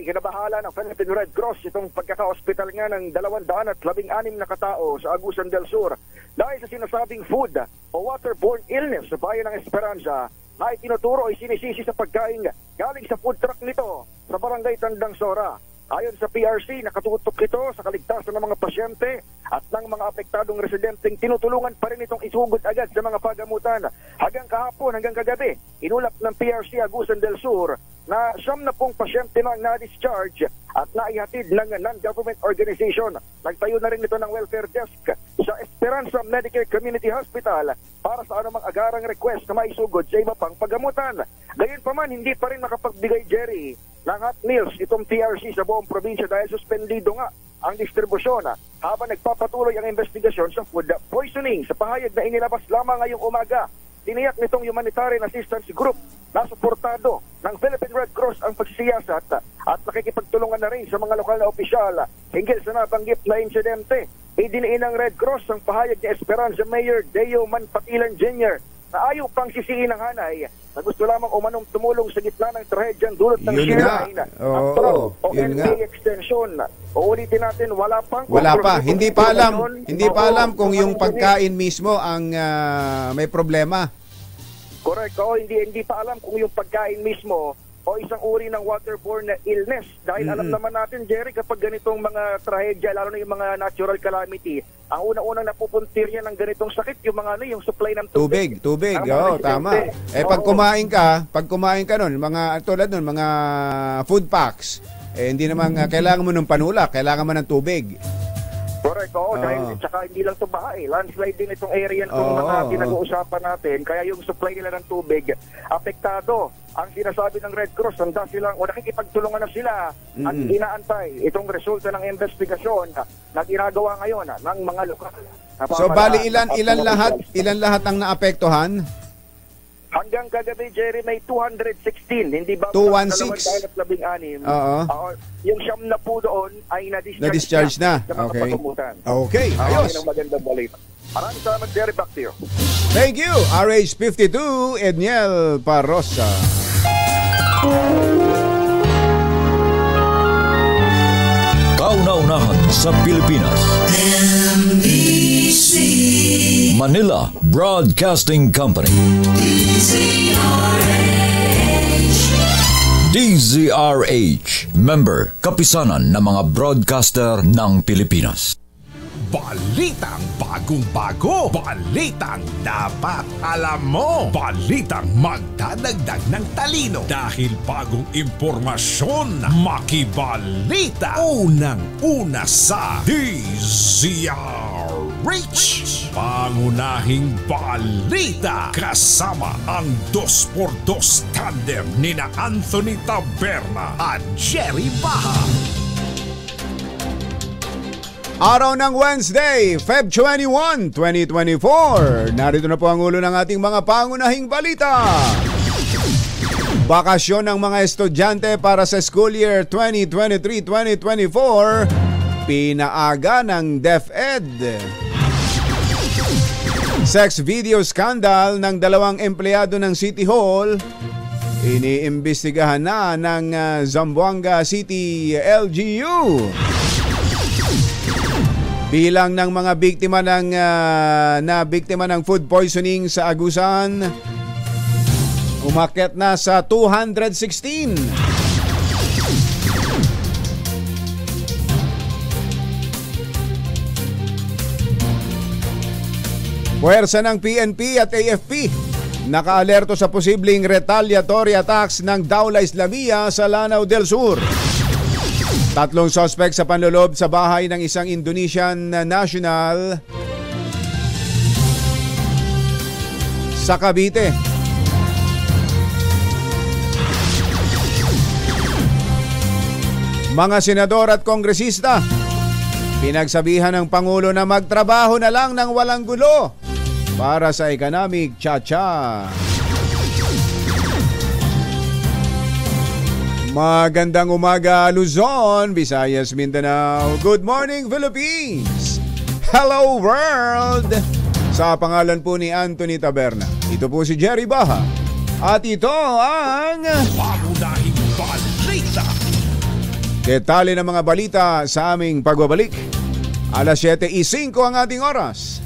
ikinabahala ng Philippine Red Cross itong pagkaka-hospital nga ng 216 na katao sa Agusan del Sur dahil sa sinasabing food o waterborne illness sa bayan ng Esperanza na itinuturo ay sinisisi sa pagkain galing sa food truck nito sa barangay Tandang Sora. Ayon sa PRC, nakatutok ito sa kaligtasan ng mga pasyente at ng mga apektadong residenteng tinutulungan pa rin itong isugod agad sa mga pagamutan. Hanggang kahapon, hanggang kagabi, inulap ng PRC Agusan del Sur na 70 pasyente na na-discharge at naihatid ng non-government organization. Nagtayo na rin ito ng welfare desk sa Esperanza Medicare Community Hospital para sa anumang agarang request na maisugod sa iba pang pagamutan. Gayunpaman, hindi pa rin makapagbigay, Jerry, ng hot meals itong PRC sa buong probinsya dahil suspendido nga ang distribusyon habang nagpapatuloy ang investigasyon sa food poisoning. Sa pahayag na inilabas lamang ngayong umaga, tiniyak nitong Humanitarian Assistance Group na suportado ng Philippine Red Cross ang pagsisiyasat at nakikipagtulungan na rin sa mga lokal na opisyal hinggil sa nabanggit na insidente. Idiniin ng Red Cross ang pahayag ni Esperanza Mayor Deo Manpatilan Jr. na ayaw pang sisiin ng hanay na gusto lamang umanong tumulong sa gitna ng trahedyang dulot ng Shirline o NBA extension. Uulitin natin, wala pa. Hindi pa alam kung yung pagkain mismo ang may problema. Correct. Hindi pa alam kung yung pagkain mismo o isang uri ng waterborne illness. Dahil alam naman natin, Jerry, kapag ganitong mga trahedya, lalo na yung mga natural calamity, ang unang-unang napupuntir niya ng ganitong sakit, yung mga yung supply ng tubig. Tubig. Tama. Pag kumain ka nun, mga tulad nun, mga food packs, hindi naman kailangan mo ng panulak, kailangan mo ng tubig. Correct, dahil tsaka hindi lang ito bahay. Landslide din itong area itong mga pinag-uusapan natin. Kaya yung supply nila ng tubig, apektado. Ang sinasabi ng Red Cross, handa silang, o nakikipagtulungan na sila at inaantay itong resulta ng investigasyon na ginagawa ngayon ng mga lokal. So, bali ilan lahat ang naapektuhan? Hanggang kagabi, Jerry, may 216. Hindi ba? 216? Yung siyam na po doon ay na-discharge na. Okay. Ayos. Magandang balita. Maraming salamat, Jerry. Back to you. Thank you, RH52, Edniel Parosa. Kauna-unahan sa Pilipinas. NBC Manila Broadcasting Company. DZRH, member, kapisanan ng mga broadcaster ng Pilipinas. Balitang bagong-bago, balitang dapat alam mo, balitang magdadagdag ng talino dahil bagong impormasyon, makibalita, unang-una sa DZRH. Pangunahing balita kasama ang 2x2 tandem nina Anthony Taberna at Jerry Baha. Araw ng Wednesday, Feb 21, 2024. Narito na po ang ulo ng ating mga pangunahing balita. Bakasyon ng mga estudyante para sa school year 2023-2024, pinaaga ng DepEd. Sex video scandal ng dalawang empleyado ng City Hall, iniimbestigahan na ng Zamboanga City LGU. Bilang ng mga biktima ng food poisoning sa Agusan, umakyat na sa 216. Puwersa ng PNP at AFP nakaalerto sa posibleng retaliatory attacks ng Dawla Islamiyya sa Lanao del Sur. 3 suspect sa panlolob sa bahay ng isang Indonesian national sa Cavite. Mga senador at kongresista, pinagsabihan ng Pangulo na magtrabaho na lang ng walang gulo para sa economic cha-cha. Magandang umaga Luzon, Visayas, Mindanao. Good morning Philippines. Hello world. Sa pangalan po ni Anthony Taberna, ito po si Jerry Baha. At ito ang Pangunahing balita. Detalye ng mga balita sa aming pagbabalik. Alas 7:05 ang ating oras.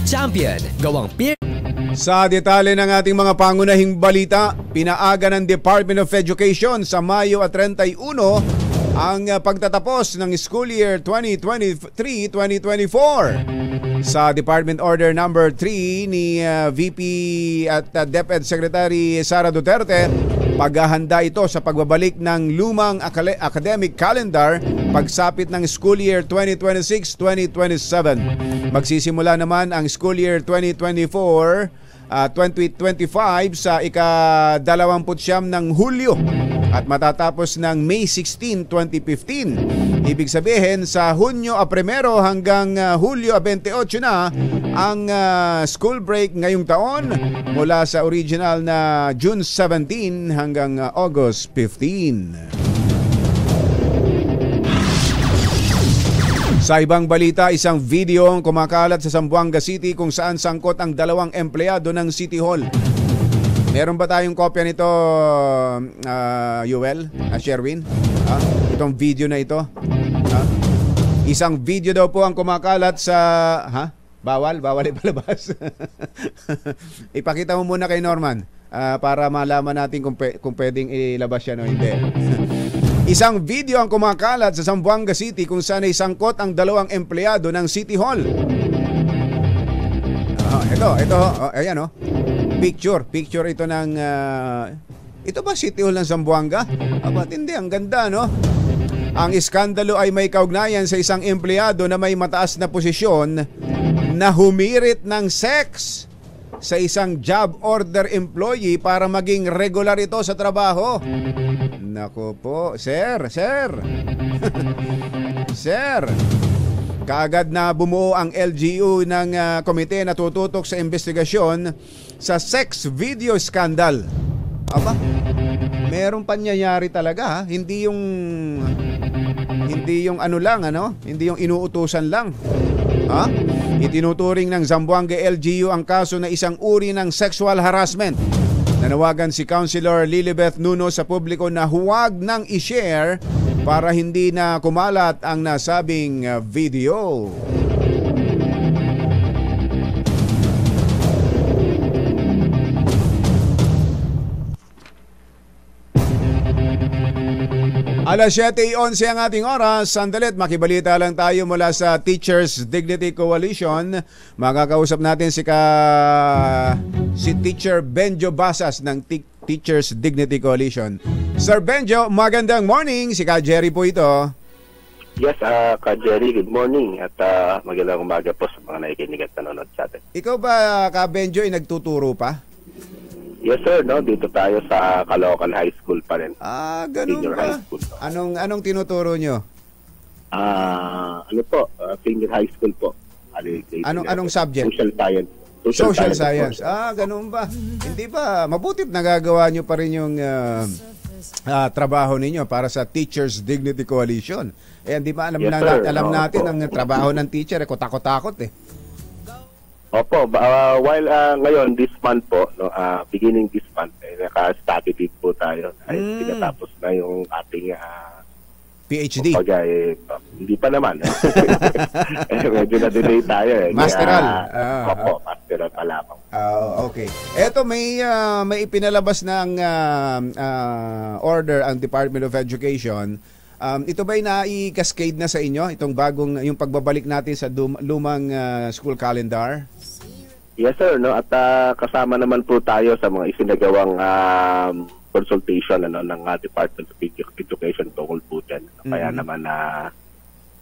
Champion, gawang Sa detalye ng ating mga pangunahing balita, pinaaga ng Department of Education sa Mayo at 31 ang pagtatapos ng school year 2023-2024. Sa Department Order number 3 ni VP at DepEd Secretary Sara Duterte, paghahanda ito sa pagbabalik ng lumang academic calendar pagsapit ng school year 2026-2027. Magsisimula naman ang school year 2024-2025 sa ika-29 ng Hulyo at matatapos ng May 16, 2015. Ibig sabihin sa Hunyo 1 hanggang Hulyo 28 na ang school break ngayong taon mula sa original na June 17 hanggang August 15. Sa ibang balita, isang video ang kumakalat sa Zamboanga City kung saan sangkot ang dalawang empleyado ng City Hall. Meron ba tayong kopya nito, Yuel? Sherwin? Itong video na ito? Isang video daw po ang kumakalat sa... Bawal ipalabas. Ipakita mo muna kay Norman para malaman natin kung pwedeng ilabas yan o hindi. Isang video ang kumakalat sa Zamboanga City kung saan ay sangkot ang dalawang empleyado ng City Hall. Ayan Picture ito ng... ito ba City Hall ng Zamboanga? Ba't hindi? Ang ganda, no? Ang iskandalo ay may kaugnayan sa isang empleyado na may mataas na posisyon na humirit ng sex sa isang job order employee para maging regular ito sa trabaho. Nako po, sir. Sir, kaagad na bumuo ang LGU ng komite na tututok sa investigasyon sa sex video scandal. Merong panyayari talaga, hindi yung hindi yung inuutusan lang. Itinuturing ng Zamboanga LGU ang kaso na isang uri ng sexual harassment. Nanawagan si Councilor Lilibeth Nuno sa publiko na huwag nang i-share para hindi na kumalat ang nasabing video. Alas 7:11 ang ating oras. Sandalit, makibalita lang tayo mula sa Teachers Dignity Coalition. Makakausap natin si Teacher Benjo Basas ng Teachers Dignity Coalition. Sir Benjo, magandang morning. Si Ka Jerry po ito. Yes, Ka Jerry, good morning. At magandang umaga po sa mga nakikinig at nanonood sa atin. Ikaw ba, Ka Benjo, ay nagtuturo pa? Yes sir, no, dito tayo sa Caloocan High School pa rin. Ganun Senior ba? High School. Anong tinuturo nyo? Senior High School po. Anong subject? Social Science. Social Science. Ganun ba? Hindi ba? Mabutit nagagawa nyo pa rin yung trabaho ninyo para sa Teachers Dignity Coalition. Di ba alam natin ang trabaho ng teacher, kutakot-takot eh. Opo, while ngayon, this month po, beginning this month, naka-study leave po tayo. Ay tinatapos na yung ating PhD. Hindi pa naman. Medyo na-delay tayo. Masteral. Opo, masteral pa lamang. Okay. Eto, may ipinalabas ng order ang Department of Education. Ito ba'y nai-cascade na sa inyo? Itong yung pagbabalik natin sa lumang school calendar? Yes sir, no, at kasama naman po tayo sa mga isinagawang consultation ng Department of Education tungkol po dyan. Kaya naman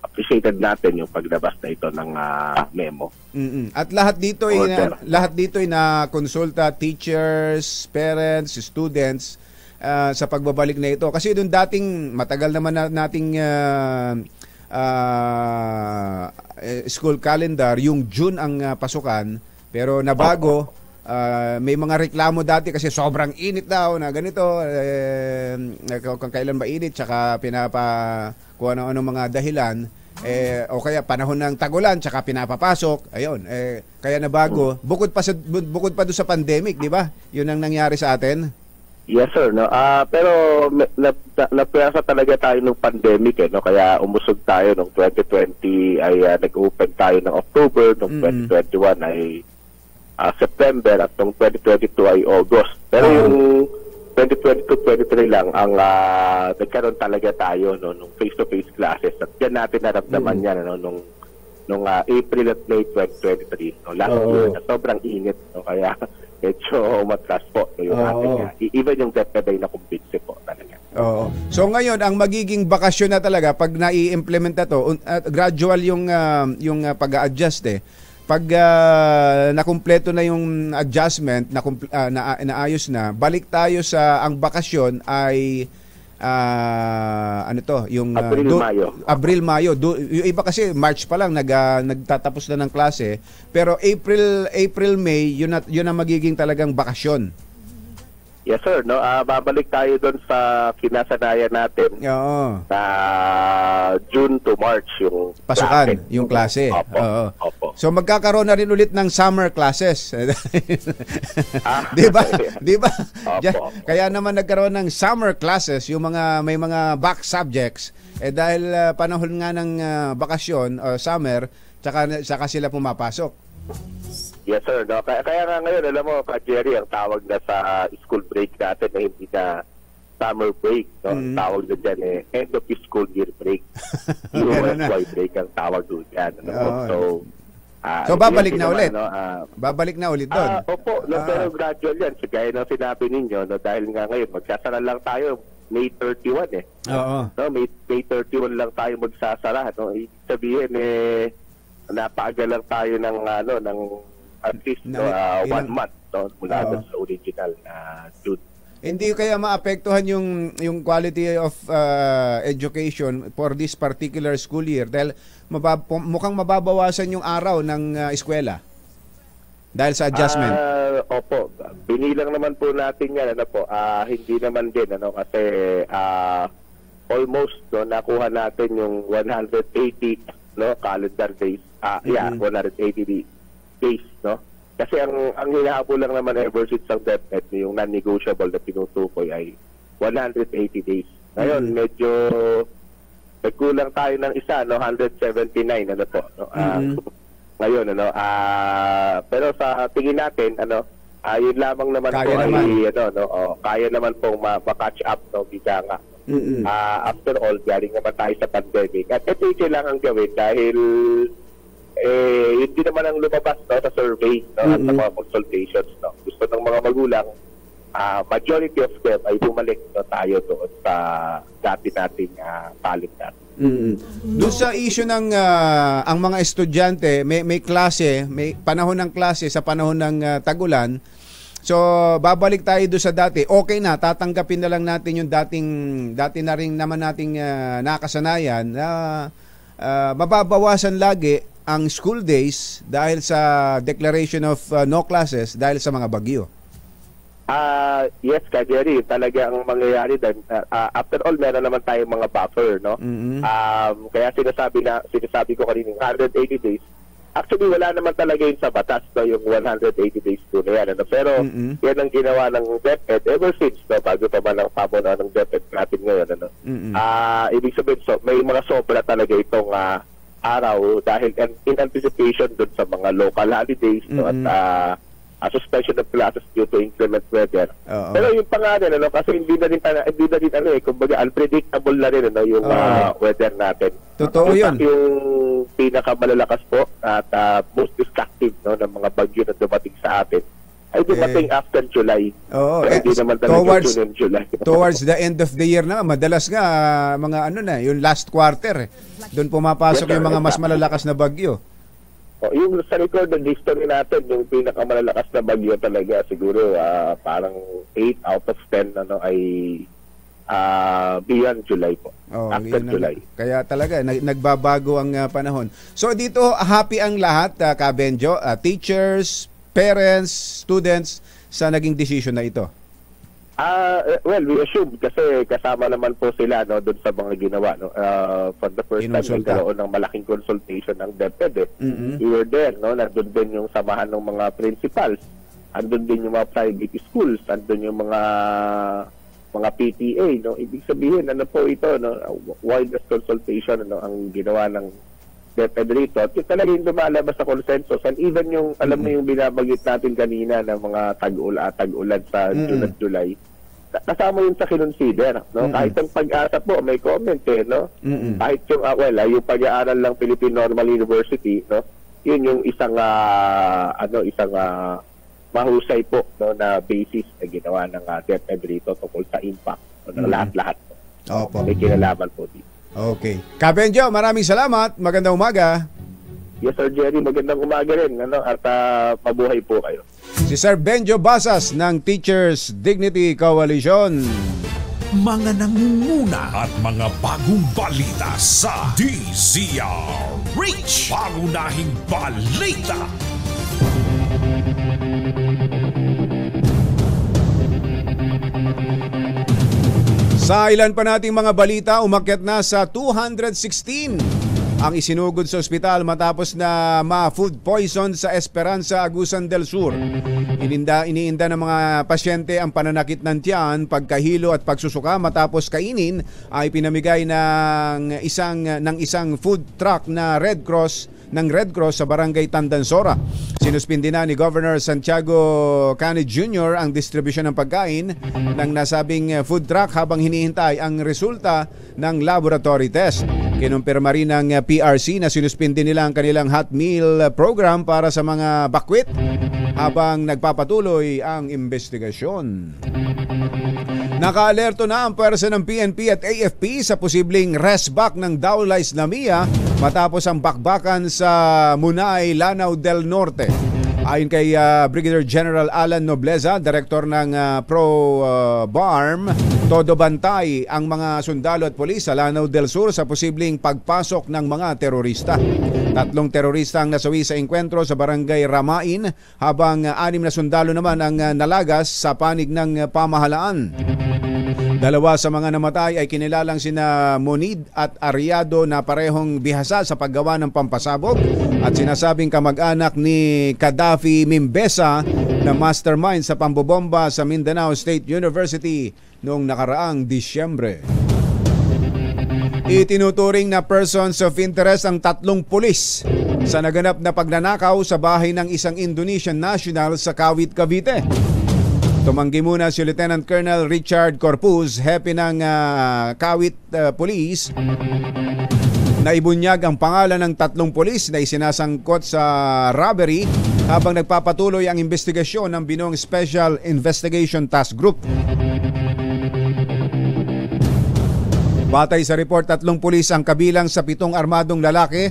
appreciated natin yung paglabas na ito ng memo. At lahat dito ay na konsulta teachers, parents, students sa pagbabalik na ito. Kasi doon dating matagal naman nating school calendar, yung June ang pasukan. Pero nabago, may mga reklamo dati kasi sobrang init daw na ganito, kung kailan ba init, tsaka kung ano-ano mga dahilan, o kaya panahon ng tagulan, tsaka pinapapasok, ayun, kaya nabago. Bukod pa doon sa pandemic, di ba? Yun ang nangyari sa atin. Yes sir, no. Pero napiyasa talaga tayo ng pandemic no, kaya umusog tayo noong 2020 ay nag-open tayo ng October, noong 2021 ay September at noong 2022 ay August. Pero yung 2022-23 lang ang nagkaroon talaga tayo no nung face-to-face classes at yan natin naramdaman yan no nung April at May 2023 no, last year na sobrang init no, kaya medyo matras po yung ating even yung Day na kumbinse po talaga. So ngayon ang magiging bakasyon na talaga pag nai-implement na to, gradual yung pag-a-adjust Pag nakumpleto na yung adjustment, naayos na, balik tayo sa ang bakasyon ay yung Abril-Mayo. Yung iba kasi March pa lang nagtatapos na ng klase, pero April-May yun ang magiging talagang bakasyon. Yes sir, no. Babalik tayo doon sa kinasanayan natin. Oo. June to March yung pasukan, yung klase. Opo. So magkakaroon na rin ulit ng summer classes. 'Di ba? 'Di ba? Kaya naman nagkaroon ng summer classes, yung may mga back subjects dahil panahon nga ng bakasyon o summer, saka sila pumapasok. Yes sir, no. Kaya nga ngayon, alam mo, Ka Jerry, ang tawag na sa school break natin na hindi na summer break, no? Tawag na dyan end of school year break. USY break ang tawag doon yan. So babalik na ulit. Babalik na ulit doon. Opo, pero gradual yan. So, gaya ng sinabi ninyo, no, dahil nga ngayon, magsasara lang tayo May 31 Oo. No, May 31 lang tayo magsasara. No? Ibig sabihin, napaaga lang tayo ng at least 1 month mula sa original na June. Hindi kaya maapektuhan yung quality of education for this particular school year dahil mukhang mababawasan yung araw ng eskwela dahil sa adjustment. Opo, binilang naman po natin yan hindi naman din kasi almost nakuha natin yung 180 calendar days. 180 days, no? Kasi ang hinahabol lang naman ever since ang DepEd, yung non-negotiable na tinutukoy ay 180 days. Ngayon, medyo nagkulang tayo ng isa, no, 179 ano po, no. Ngayon ano, pero sa tingin natin ano, yun lamang naman kaya po naman. ay ano, no, kaya naman pong ma-catch up, no, biga nga. After all, galing naman tayo sa pandemic. At ito yung kailangan gawin dahil hindi naman ang lumabas, no, sa survey, no, at sa mga consultations, no. Gusto ng mga magulang, majority of them ay bumalik, no, tayo doon sa dati nating calendar. Doon sa issue ng ang mga estudyante, may klase, may panahon ng klase sa panahon ng tag-ulan. So, babalik tayo doon sa dati. Okay na, tatanggapin na lang natin yung dati na rin naman nating nakasanayan na mababawasan lagi ang school days dahil sa declaration of no classes dahil sa mga bagyo. Yes, Jerry, talaga ang mangyayari din. After all, meron naman tayong mga buffer, no? Kaya sinasabi ko kanina 180 days. Actually, wala naman talaga yun sa batas, no, yung 180 days to na yan. Ano? Pero yan ang ginawa ng DepEd ever since, no, bago pa man ang pamuno ng DepEd natin ngayon. Ano? Ibig sabihin, may mga sobra talaga itong araw dahil in anticipation dun sa mga local holidays, no, at suspension of classes due to inclement weather. Pero yung pangalan, ano, kasi hindi na rin ano, kumbaga unpredictable na rin, ano, yung weather natin. Totoo yun. Yung pinakamalalakas po at most destructive, no, ng mga bagyo na dumating sa atin ay dumating after July. Hindi naman talaga July. Towards the end of the year na, madalas nga mga ano na, yung last quarter. Doon pumapasok yung mga mas malalakas na bagyo. Yung sa record ng history natin, yung pinakamalalakas na bagyo talaga siguro parang 8 out of 10 ano ay beyond July po. After July. Kaya talaga nagbabago ang panahon. So dito happy ang lahat, Kabenjo, teachers, parents, students sa naging decision na ito. Well, we assume kasi kasama naman po sila, no, doon sa mga ginawa, no. For the first time nagkaroon ng malaking consultation ng DepEd. We were there, no. Nandun din yung samahan ng mga principals, andun din yung mga private schools, andun yung mga PTA, no. Ibig sabihin, ano po ito, no, widest consultation, no, ang ginawa ng DepEd rito. At talagang lumalabas sa consensus, and even yung alam mo yung binabagit natin kanina ng mga tag-ulan sa June at July, kasama yun sa kinonsider, no? Kahit ang Pag-asa po may comment, no? Kahit yung yung pag-aaral ng Philippine Normal University, no, yun yung isang mahusay po, no, na basis na ginawa ng DepEd rito tungkol sa impact, no, ng lahat-lahat. May kinalaman po dito. Okay. Kabenjo, maraming salamat. Magandang umaga. Yes, Sir Jerry. Magandang umaga rin. Ano? At mabuhay po kayo. Si Sir Benjo Basas ng Teachers Dignity Coalition. Mga nangunguna at mga bagong balita sa DZRH. Pangunahing balita. Sa ilan pa nating mga balita, umakyat na sa 216 ang isinugod sa ospital matapos na ma-food poison sa Esperanza, Agusan del Sur. Iniinda ng mga pasyente ang pananakit ng tiyan, pagkahilo at pagsusuka matapos kainin ay pinamigay ng isang food truck na Red Cross sa Barangay Tandansora. Sinuspindi na ni Governor Santiago Cani Jr. ang distribusyon ng pagkain ng nasabing food truck habang hinihintay ang resulta ng laboratory test. Kinumpirma rin ng PRC na sinuspindi nila ang kanilang hot meal program para sa mga bakwit habang nagpapatuloy ang investigasyon. Naka-alerto na ang pwersa ng PNP at AFP sa posibleng resback ng Daula Islamia matapos ang bakbakan sa Munay, Lanao del Norte. Ayon kay Brigadier General Alan Nobleza, Director ng Pro-BARM, todo bantay ang mga sundalo at pulis sa Lanao del Sur sa posibleng pagpasok ng mga terorista. 3 terorista ang nasawi sa engkwentro sa Barangay Ramain habang 6 na sundalo naman ang nalagas sa panig ng pamahalaan. 2 sa mga namatay ay kinilalang sina Monid at Ariado na parehong bihasa sa paggawa ng pampasabog at sinasabing kamag-anak ni Gaddafi Mimbesa na mastermind sa pambobomba sa Mindanao State University noong nakaraang Disyembre. Itinuturing na persons of interest ang 3 pulis sa naganap na pagnanakaw sa bahay ng isang Indonesian national sa Kawit, Cavite. Tumanggi muna si Lieutenant Colonel Richard Corpus, hepe ng Kawit Police, na ibunyag ang pangalan ng 3 pulis na isinasangkot sa robbery habang nagpapatuloy ang investigasyon ng Binong Special Investigation Task Group. Batay sa report, 3 pulis ang kabilang sa 7 armadong lalaki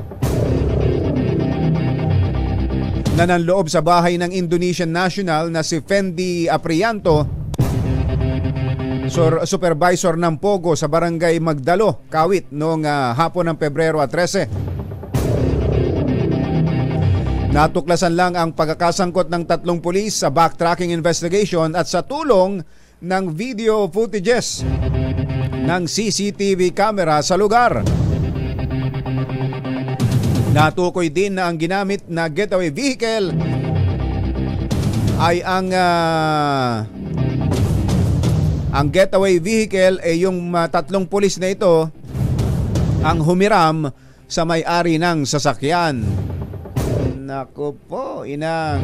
na nanloob sa bahay ng Indonesian national na si Fendi Aprianto, supervisor ng Pogo sa barangay Magdalo, Kawit, noong hapon ng Pebrero 13. Natuklasan lang ang pagkakasangkot ng 3 pulis sa backtracking investigation at sa tulong ng video footages ng CCTV camera sa lugar. Natukoy din na ang ginamit na getaway vehicle ay ang getaway vehicle ay yung 3 pulis na ito ang humiram sa may-ari ng sasakyan. Naku po, inang.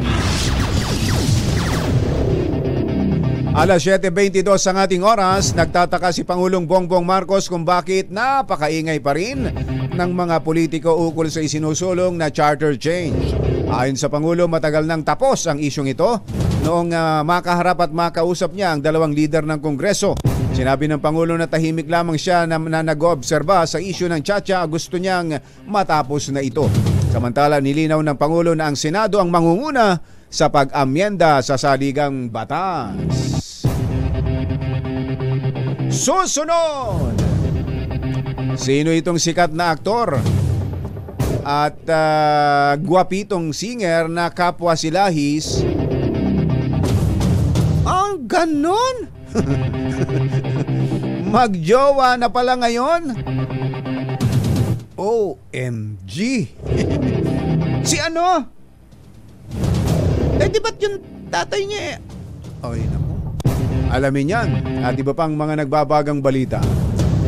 Alas 7:22 ang ating oras, nagtataka si Pangulong Bongbong Marcos kung bakit napakaingay pa rin ng mga politiko ukol sa isinusulong na charter change. Ayon sa Pangulo, matagal nang tapos ang isyong ito noong makaharap at makausap niya ang 2 lider ng Kongreso. Sinabi ng Pangulo na tahimik lamang siya na nag-oobserba sa isyu ng Chacha, gusto niyang matapos na ito. Samantala, nilinaw ng Pangulo na ang Senado ang mangunguna sa pag-amyenda sa saligang batas. Susunod! Sino itong sikat na aktor at gwapitong singer na kapwa si Lahis? Ang ganon? Magjowa na pala ngayon? OMG! Si ano? Di ba't yung tatay niya eh? Ay, naku. Alamin yan at iba pang mga nagbabagang balita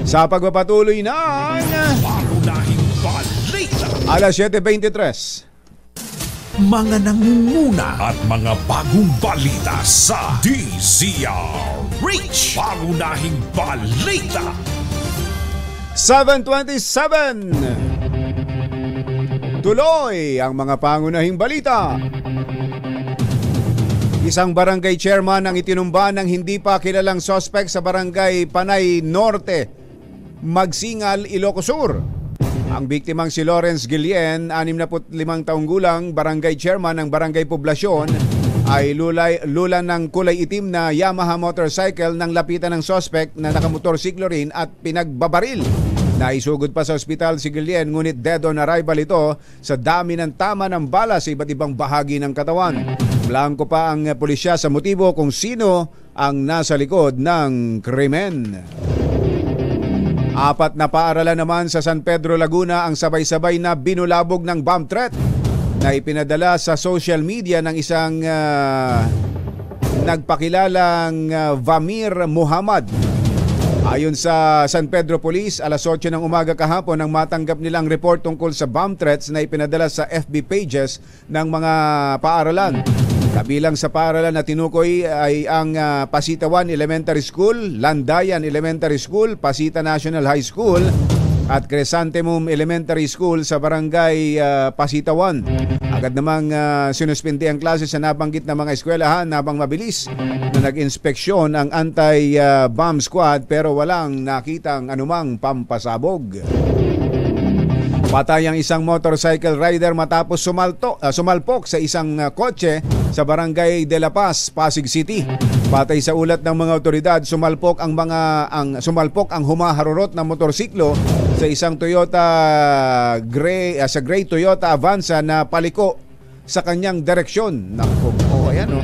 sa pagpapatuloy ng Pangunahing balita. Alas 7:23. Mga nangunguna at mga bagong balita sa DZRH. Pangunahing balita. 7:27. Tuloy ang mga pangunahing balita. Isang barangay chairman ang itinumba ng hindi pa kilalang suspect sa barangay Panay Norte, Magsingal, Ilocos Sur. Ang biktimang si Lawrence Guillen, 65 taong gulang, barangay chairman ng barangay Poblasyon, ay lula ng kulay itim na Yamaha motorcycle nang lapitan ng suspect na nakamotorsiklo rin at pinagbabaril. Naisugod pa sa ospital si Guillen, ngunit dead on arrival ito sa dami ng tama ng bala sa iba't ibang bahagi ng katawan. Blanco pa ang pulisya sa motibo kung sino ang nasa likod ng krimen. 4 na paaralan naman sa San Pedro, Laguna ang sabay-sabay na binulabog ng bomb threat na ipinadala sa social media ng isang nagpakilalang Vamir Muhammad. Ayon sa San Pedro Police, alas 8 ng umaga kahapon nang matanggap nilang report tungkol sa bomb threats na ipinadala sa FB pages ng mga paaralan. Kabilang sa paaralan na tinukoy ay ang Pasita 1 Elementary School, Landayan Elementary School, Pasita National High School at Chrysanthemum Elementary School sa barangay Pasita 1. Agad namang sinuspindi ang klase sa nabanggit na mga eskwelahan habang mabilis na nag-inspeksyon ang anti-bomb squad pero walang nakitang anumang pampasabog. Patay ang isang motorcycle rider matapos sumalpok sa isang kotse sa barangay De La Paz, Pasig City. Patay sa ulat ng mga otoridad, sumalpok ang humaharurot na motorsiklo sa isang gray Toyota Avanza na paliko sa kanyang direksyon. Naku po, ayan o.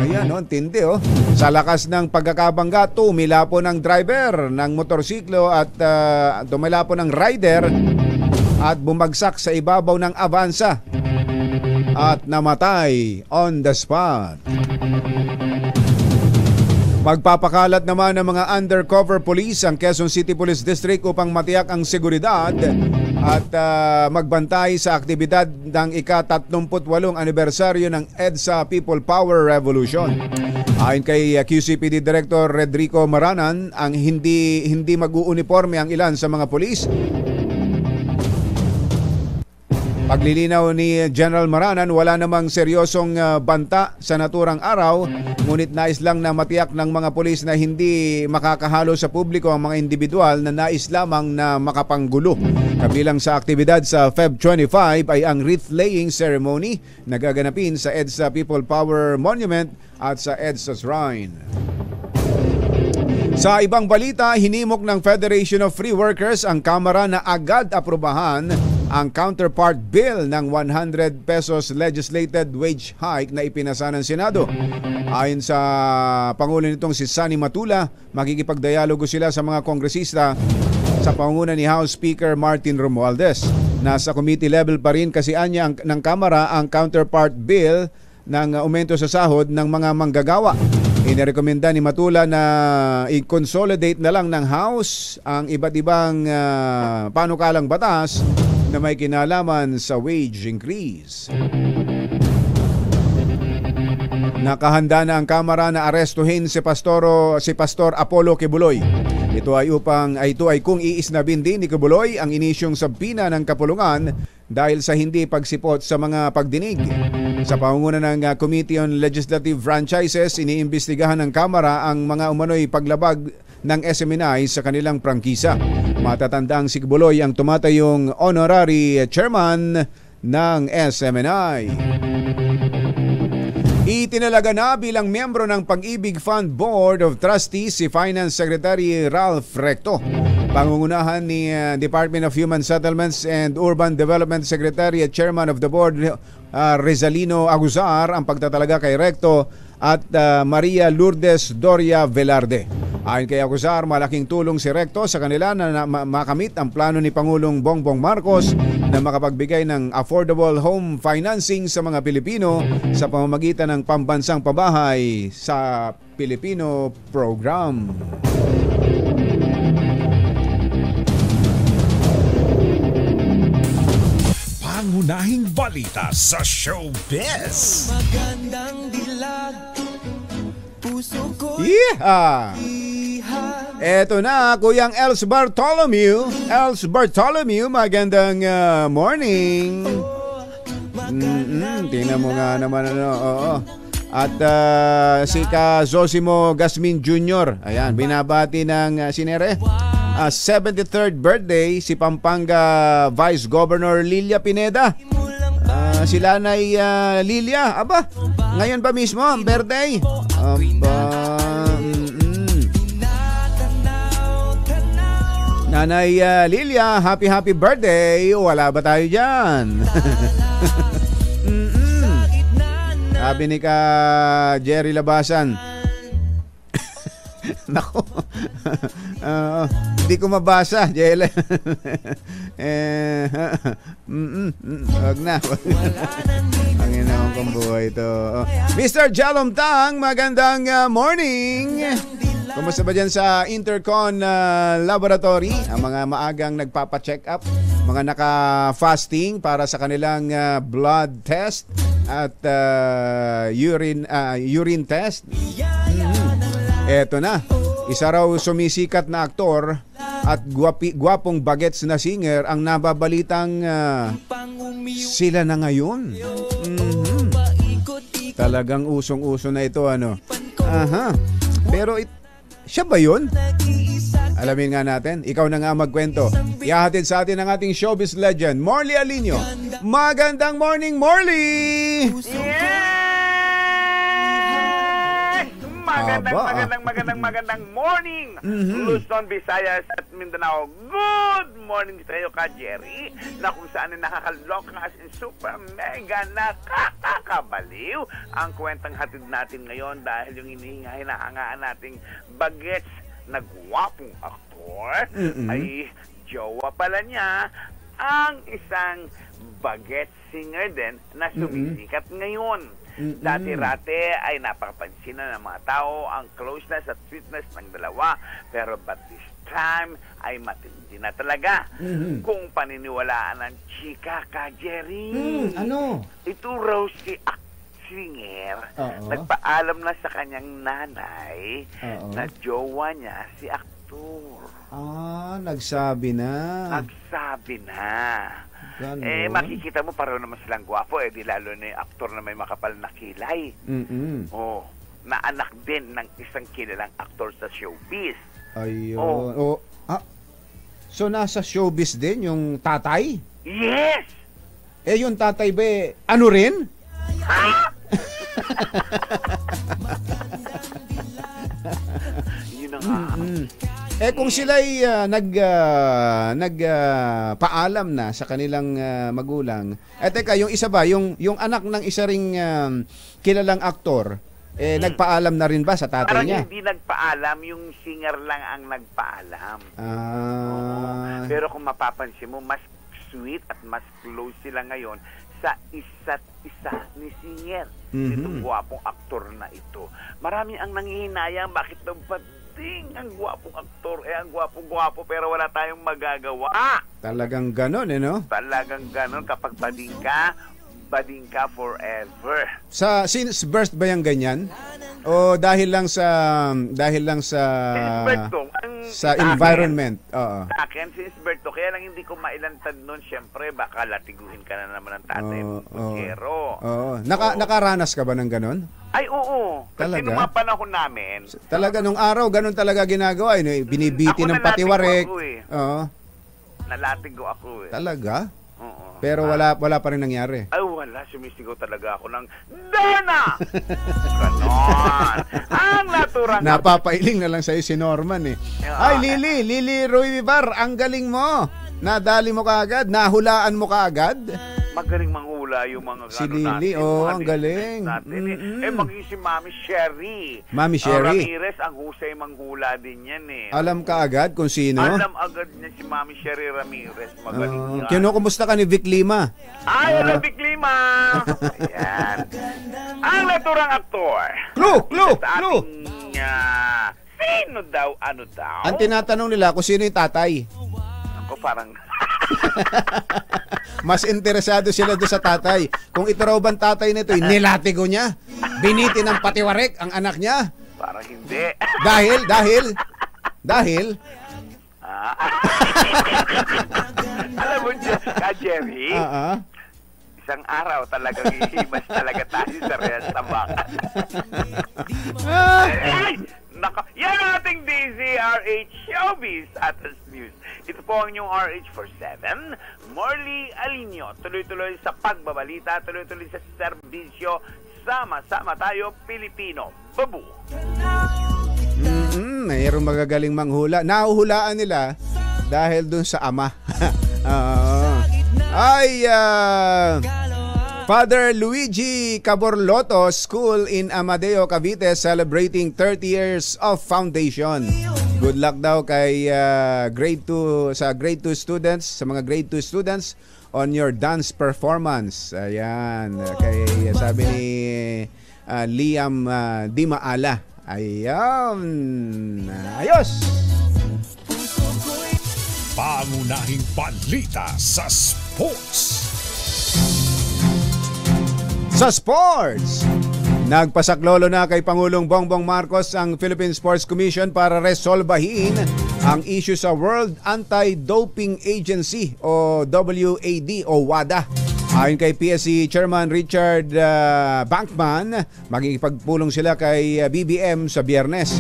Ayan o, tindi o. Sa lakas ng pagkakabangga, tumila po ng driver ng motorsiklo at tumila po ng rider at bumagsak sa ibabaw ng Avanza at namatay on the spot. Magpapakalat naman ng mga undercover police ang Quezon City Police District upang matiyak ang seguridad at magbantay sa aktibidad ng ika-38 anibersaryo ng EDSA People Power Revolution. Ayon kay QCPD Director Redrico Maranan, ang hindi mag-uuniforme ang ilan sa mga pulis. Paglilinaw ni General Maranan, wala namang seryosong banta sa naturang araw, ngunit nais lang na matiyak ng mga pulis na hindi makakahalo sa publiko ang mga individual na nais lamang na makapanggulo. Kabilang sa aktibidad sa Feb 25 ay ang wreath-laying ceremony na gaganapin sa EDSA People Power Monument at sa EDSA Shrine. Sa ibang balita, hinimok ng Federation of Free Workers ang Kamara na agad aprubahan ang counterpart bill ng 100 pesos legislated wage hike na ipinasa ng Senado. Ayon sa Pangulo nitong si Sunny Matula, makikipagdialogo sila sa mga kongresista sa pangunguna ni House Speaker Martin Romualdez. Nasa committee level pa rin kasi anya ng Kamara ang counterpart bill ng aumento sa sahod ng mga manggagawa. Inirekomenda ni Matula na i-consolidate na lang ng House ang iba't ibang panukalang batas na may kinalaman sa wage increase. Nakahanda na ang Kamara na arestuhin si Pastor Apollo Kibuloy. Ito ay kung iisnabin din ni Kibuloy ang inisyong sabina ng kapulungan dahil sa hindi pagsipot sa mga pagdinig. Sa pangunguna ng Committee on Legislative Franchises, iniimbestigahan ng Kamara ang mga umano'y paglabag ng SMNI sa kanilang prangkisa. Matatandaang si Kibuloy ang tumatayong honorary chairman ng SMNI. Itinalaga na bilang miyembro ng Pag-ibig Fund Board of Trustees si Finance Secretary Ralph Recto. Pangungunahan ni Department of Human Settlements and Urban Development Secretary at Chairman of the Board Rizalino Aguzar ang pagtatalaga kay Recto at Maria Lourdes Doria Velarde. Ayon kay Aguzar, malaking tulong si Recto sa kanila na makamit ang plano ni Pangulong Bongbong Marcos na makapagbigay ng affordable home financing sa mga Pilipino sa pamamagitan ng Pambansang Pabahay sa Pilipino Program. Pangunahing balita sa showbiz. Magandang dilag, puso ko. Yeah! Eto na, Kuyang Els Bartolomeu. Els Bartolomeu, magandang morning. Tingnan mo nga naman oo. At si Ka Zosimo Gasmin Jr. Ayan, binabati ng sinere. 73rd birthday si Pampanga Vice Governor Lilia Pineda. Si Lanay Lilia, ngayon pa mismo ang birthday. Nanay Lilia, happy birthday. Wala ba tayo dyan? Sabi ni ka Jerry Labasan. Nako. Hindi ko mabasa, Jelle. Wag na. Ang inawang kong buhay ito. Mr. Jalom Tang, magandang morning. Kumusta ba dyan sa Intercon Laboratory? Ang mga maagang nagpapa-check up, mga naka-fasting para sa kanilang blood test at urine test. Eto na, isa raw sumisikat na aktor at gwapong bagets na singer ang nababalitang sila na ngayon. Talagang usong-uso na ito, ano? Aha. Pero siya ba yun? Alamin nga natin. Ikaw na nga magkwento. Ihahatid sa atin ang ating showbiz legend, Morley Alinio. Magandang morning, Morley! Magandang morning, Luzon, Visayas at Mindanao. Good morning sa iyo, Ka Jerry, na kung saan nakakaloka as in super mega nakakabaliw ang kwentang hatid natin ngayon dahil yung hinahangaan nating bagets na gwapong aktor ay jowa pala niya ang isang baget singer din na sumisikat ngayon. Dati-rati ay napapansin na ng mga tao ang closeness at sweetness ng dalawa. Pero but this time ay matindi na talaga. Kung paniniwalaan ng chika ka, Jerry. Ano? Ito raw si singer, nagpaalam na sa kanyang nanay na jowa niya si aktor. Nagsabi na. Ganon. Makikita mo pareho naman silang gwapo, di lalo na yung aktor na may makapal na kilay. Na anak din ng isang kilalang aktor sa showbiz. Ayun. So nasa showbiz din yung tatay? Yes! Yung tatay ba ano rin? Yun na nga. Kung sila'y nagpaalam na sa kanilang magulang. Teka, yung isa ba, yung anak ng isa ring kilalang aktor, nagpaalam na rin ba sa tatay Parang niya? Hindi nagpaalam, yung singer lang ang nagpaalam. Pero kung mapapansin mo, mas sweet at mas close sila ngayon sa isa't isa ni singer. Itong gwapong aktor na ito. Marami ang nanghihinayang bakit daw bading ang gwapong aktor, ang gwapong-gwapo pero wala tayong magagawa. Talagang ganon, no? Talagang ganon. Kapag bading ka forever. Since birth ba yung ganyan? O dahil lang sa environment? Sa akin, since birth to, kaya lang hindi ko mailantad nun, syempre, baka latiguhin ka na naman ng tatay mo, kutsero. Nakaranas ka ba ng ganon? Ay, oo. Kasi nung mga panahon namin. Talaga, nung araw, ganon talaga ginagawa. Binibiti ng patiwarek. Nalatigo ako eh. Talaga? Pero wala pa rin nangyari. Ay, wala. Sumisigaw talaga ako ng Dana! Ganon. Ang naturang... Napapailing na lang sa'yo si Norman eh. Ay, Lili Roy Vivar, ang galing mo. Nadali mo kaagad? Nahulaan mo kaagad? Magaling manghula yung mga si Lili, ang galing. Maging si Mami Sherry. Mami Sherry. Ramirez, ang husay manghula din yan eh. Alam ka agad kung sino? Alam agad niya si Mami Sherry Ramirez. Magaling yan. Kumusta ka ni Vic Lima? Ay, Vic Lima! Ayan. Ang naturang aktor. Clue! Sino daw, ano daw? Ang tinatanong nila kung sino yung tatay. Ako parang... Mas interesado sila doon sa tatay. Kung ito raw bang tatay nito, nilatigo niya. Biniti ng patiwarek ang anak niya. Parang hindi. Dahil? Alam mo, Jerry, isang araw talagang ihimas talaga tayo sa restaurant. Yan ang ating DZRH Showbiz Atas News. Ito po ang inyong RH47, Morley Alinio. Tuloy-tuloy sa pagbabalita, tuloy-tuloy sa serbisyo. Sama-sama tayo, Pilipino. Babu! Mayroong magagaling manghula. Nahuhulaan nila dahil dun sa ama. Father Luigi Caborloto School in Amadeo, Cavite celebrating 30 years of foundation. Good luck daw kay grade 2 students, sa mga grade 2 students on your dance performance. Ayan, kay sabi ni Liam Di Maala. Ayan. Ayos. Pangunahing balita sa sports. Sa sports, nagpasaklolo na kay Pangulong Bongbong Marcos ang Philippine Sports Commission para resolbahin ang issue sa World Anti-Doping Agency o WAD o WADA. Ayon kay PSC Chairman Richard Bankman, magigipagpulong sila kay BBM sa Biyernes.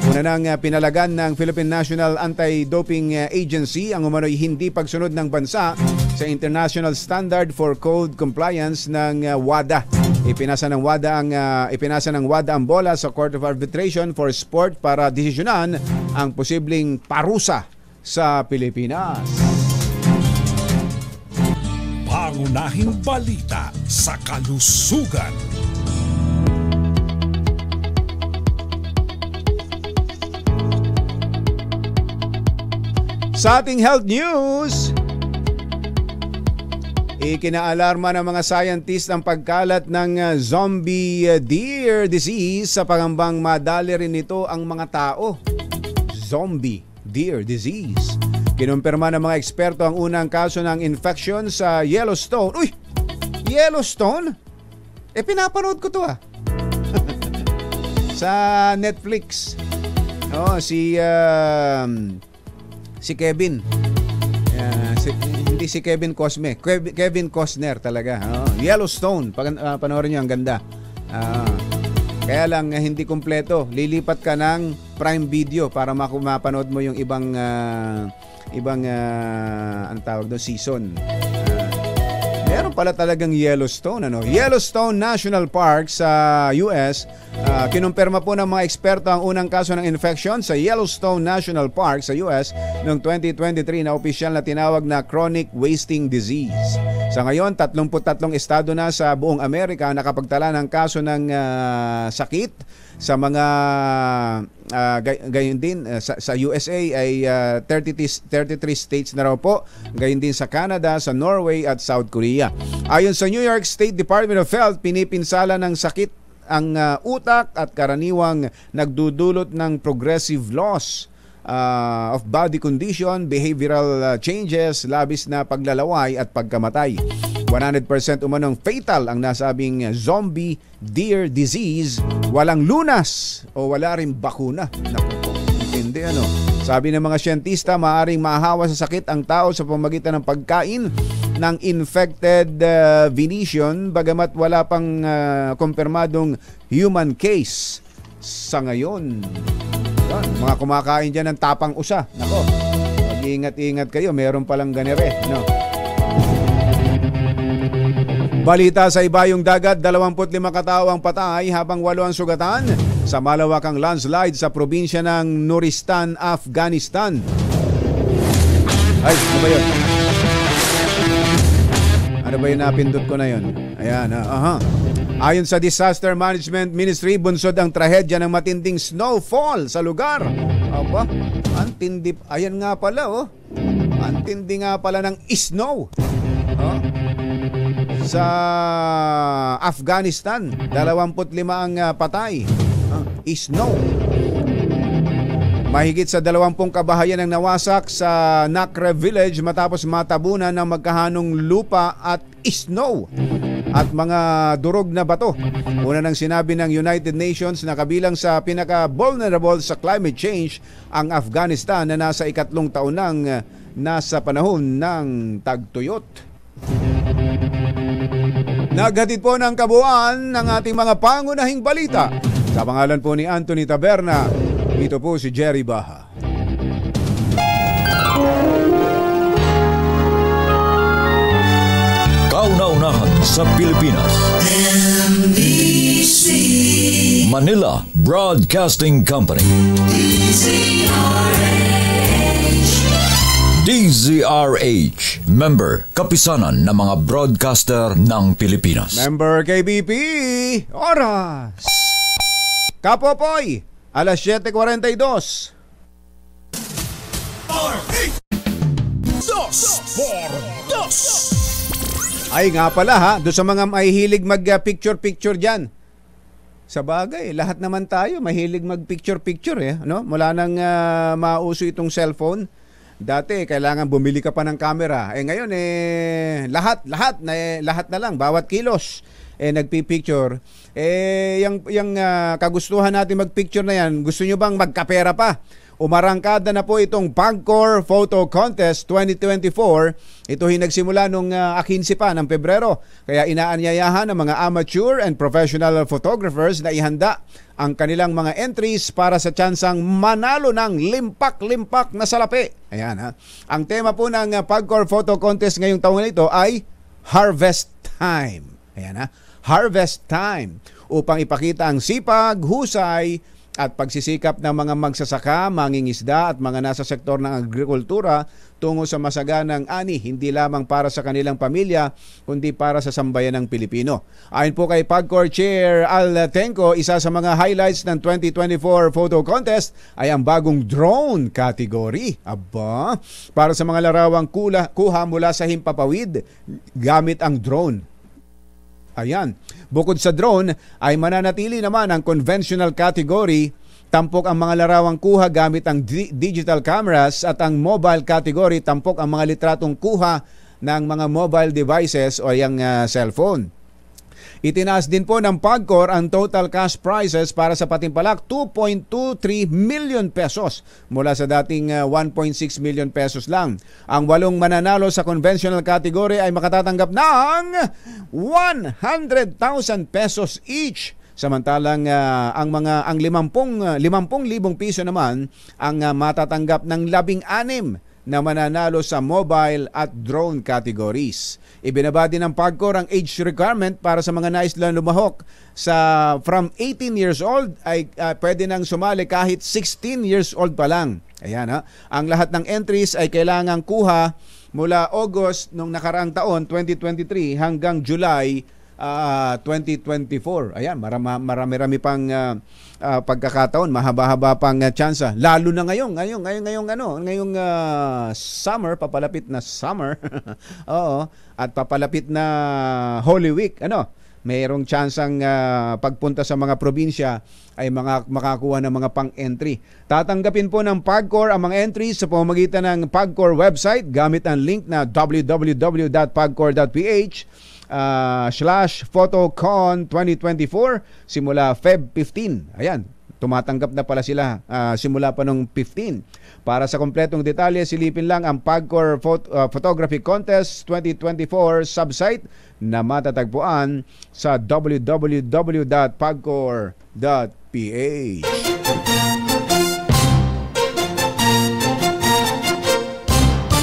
Una nang pinalagan ng Philippine National Anti-Doping Agency ang umano'y hindi pagsunod ng bansa sa International Standard for Code Compliance ng WADA. Ipinasa ng WADA ang bola sa Court of Arbitration for Sport para desisyonan ang posibleng parusa sa Pilipinas. Pangunahing balita sa kalusugan. Sa ating health news, Ikinaalarma ng mga scientist ang pagkalat ng zombie deer disease sa pangambang madali rin nito ang mga tao. Zombie deer disease. Kinumpirma ng mga eksperto ang unang kaso ng infection sa Yellowstone. Uy! Yellowstone? Pinapanood ko to sa Netflix. Si Kevin. Hindi si Kevin Cosme. Kevin Costner talaga. Yellowstone. Panoorin niyo, ang ganda. Kaya lang hindi kumpleto. Lilipat ka ng Prime Video para mapanood mo yung ibang ang tawag doon, season. Meron pala talagang Yellowstone. Yellowstone National Park sa US. Kinumpirma po ng mga eksperto ang unang kaso ng infection sa Yellowstone National Park sa US noong 2023 na opisyal na tinawag na chronic wasting disease. Sa ngayon, 33 estado na sa buong Amerika nakapagtala ng kaso ng sakit. Sa mga gayon din sa USA ay 33 states na raw po. Gayon din sa Canada, sa Norway at South Korea. Ayon sa New York State Department of Health, pinipinsala ng sakit ang utak at karaniwang nagdudulot ng progressive loss of body condition, behavioral changes, labis na paglalaway at pagkamatay. 100% umanong fatal ang nasabing zombie deer disease. Walang lunas o wala rin bakuna. Hindi Sabi ng mga siyentista, maaaring mahawa sa sakit ang tao sa pamamagitan ng pagkain ng infected Venetian, bagamat wala pang kumpirmadong human case sa ngayon. Yan, mga kumakain dyan ng tapang usa. Nako, mag-iingat-ingat kayo, meron palang ganire. Balita sa ibayong dagat, 25 katao ang patay habang 8 ang sugatan sa malawakang landslide sa probinsya ng Nuristan, Afghanistan. Ay, ano ba yun? Ano ba yung napindot ko na yun? Ayan, Ayon sa Disaster Management Ministry, bunsod ang trahedya ng matinding snowfall sa lugar. Aba, antindi. Ayan nga pala, antindi nga pala ng snow. Sa Afghanistan, 25 ang patay. Snow. Mahigit sa 20 kabahayan ang nawasak sa Nakre Village matapos matabunan ng magkahanong lupa at snow at mga durog na bato. Una nang sinabi ng United Nations na kabilang sa pinaka-vulnerable sa climate change ang Afghanistan na nasa 2 taon nang nasa panahon ng tagtuyot. Naghatid po ng kabuuan ng ating mga pangunahing balita. Sa pangalan po ni Anthony Taberna, ito po si Jerry Baha. Kauna-unahan sa Pilipinas. NBC Manila Broadcasting Company. DZRH, member kapisanan ng mga broadcaster ng Pilipinas. Member KBP, oras. Kapopoy, alas 7:42. Ay nga pala doon sa mga mahihilig mag-picture-picture dyan. Sa bagay, lahat naman tayo mahilig mag-picture-picture Mula nang mauso itong cellphone. Dati, kailangan bumili ka pa ng camera. Ngayon, lahat na lang, bawat kilos, nagpipicture. Yung kagustuhan natin magpicture na yan, gusto nyo bang magkapera pa? Umarangkada na po itong Pagcor Photo Contest 2024. Ito nagsimula nung 15 pa ng Pebrero. Kaya inaanyayahan ng mga amateur and professional photographers na ihanda ang kanilang mga entries para sa tsansang manalo ng limpak-limpak na salapi. Ayan Ang tema po ng Pagcor Photo Contest ngayong taon na ito ay Harvest Time. Ayan Harvest Time. Upang ipakita ang sipag, husay, at pagsisikap ng mga magsasaka, mangingisda at mga nasa sektor ng agrikultura tungo sa masaganang ani, hindi lamang para sa kanilang pamilya, kundi para sa sambayan ng Pilipino. Ayon po kay PAGCOR Chair Al Tenco, isa sa mga highlights ng 2024 photo contest ay ang bagong drone category. Aba, para sa mga larawang kuha mula sa himpapawid gamit ang drone. Ayan. Bukod sa drone, ay mananatili naman ang conventional category. Tampok ang mga larawang kuha gamit ang digital cameras at ang mobile category, tampok ang mga litratong kuha ng mga mobile devices o yung cellphone. Itinaas din po ng PAGCOR ang total cash prizes para sa Patimpalak, 2.23 million pesos mula sa dating 1.6 million pesos lang. Ang 8 mananalo sa conventional category ay makatatanggap ng 100,000 pesos each. Samantalang ang 50,000 piso naman ang matatanggap ng 16 na mananalo sa mobile at drone categories. Ibinaba din ng PAGCOR ang age requirement para sa mga nais lang lumahok from 18 years old ay pwede nang sumali kahit 16 years old pa lang. Ayan ha. Ang lahat ng entries ay kailangang kuha mula August nung nakaraang taon 2023 hanggang July 2024. Ayan, marami pang pagkakataon, mahaba-haba pang tsansa. Lalo na ngayong summer, papalapit na summer. Oo, at papalapit na Holy Week. Mayroong tsansang pagpunta sa mga probinsya ay makakuha ng mga pang-entry. Tatanggapin po ng PAGCOR ang mga entries sa pamamagitan ng PAGCOR website gamit ang link na www.pagcor.ph /photocon 2024 simula Feb 15. Ayan, tumatanggap na pala sila simula pa nung 15. Para sa kompletong detalye, silipin lang ang PAGCOR Photography Contest 2024 subsite na matatagpuan sa www.pagcor.ph.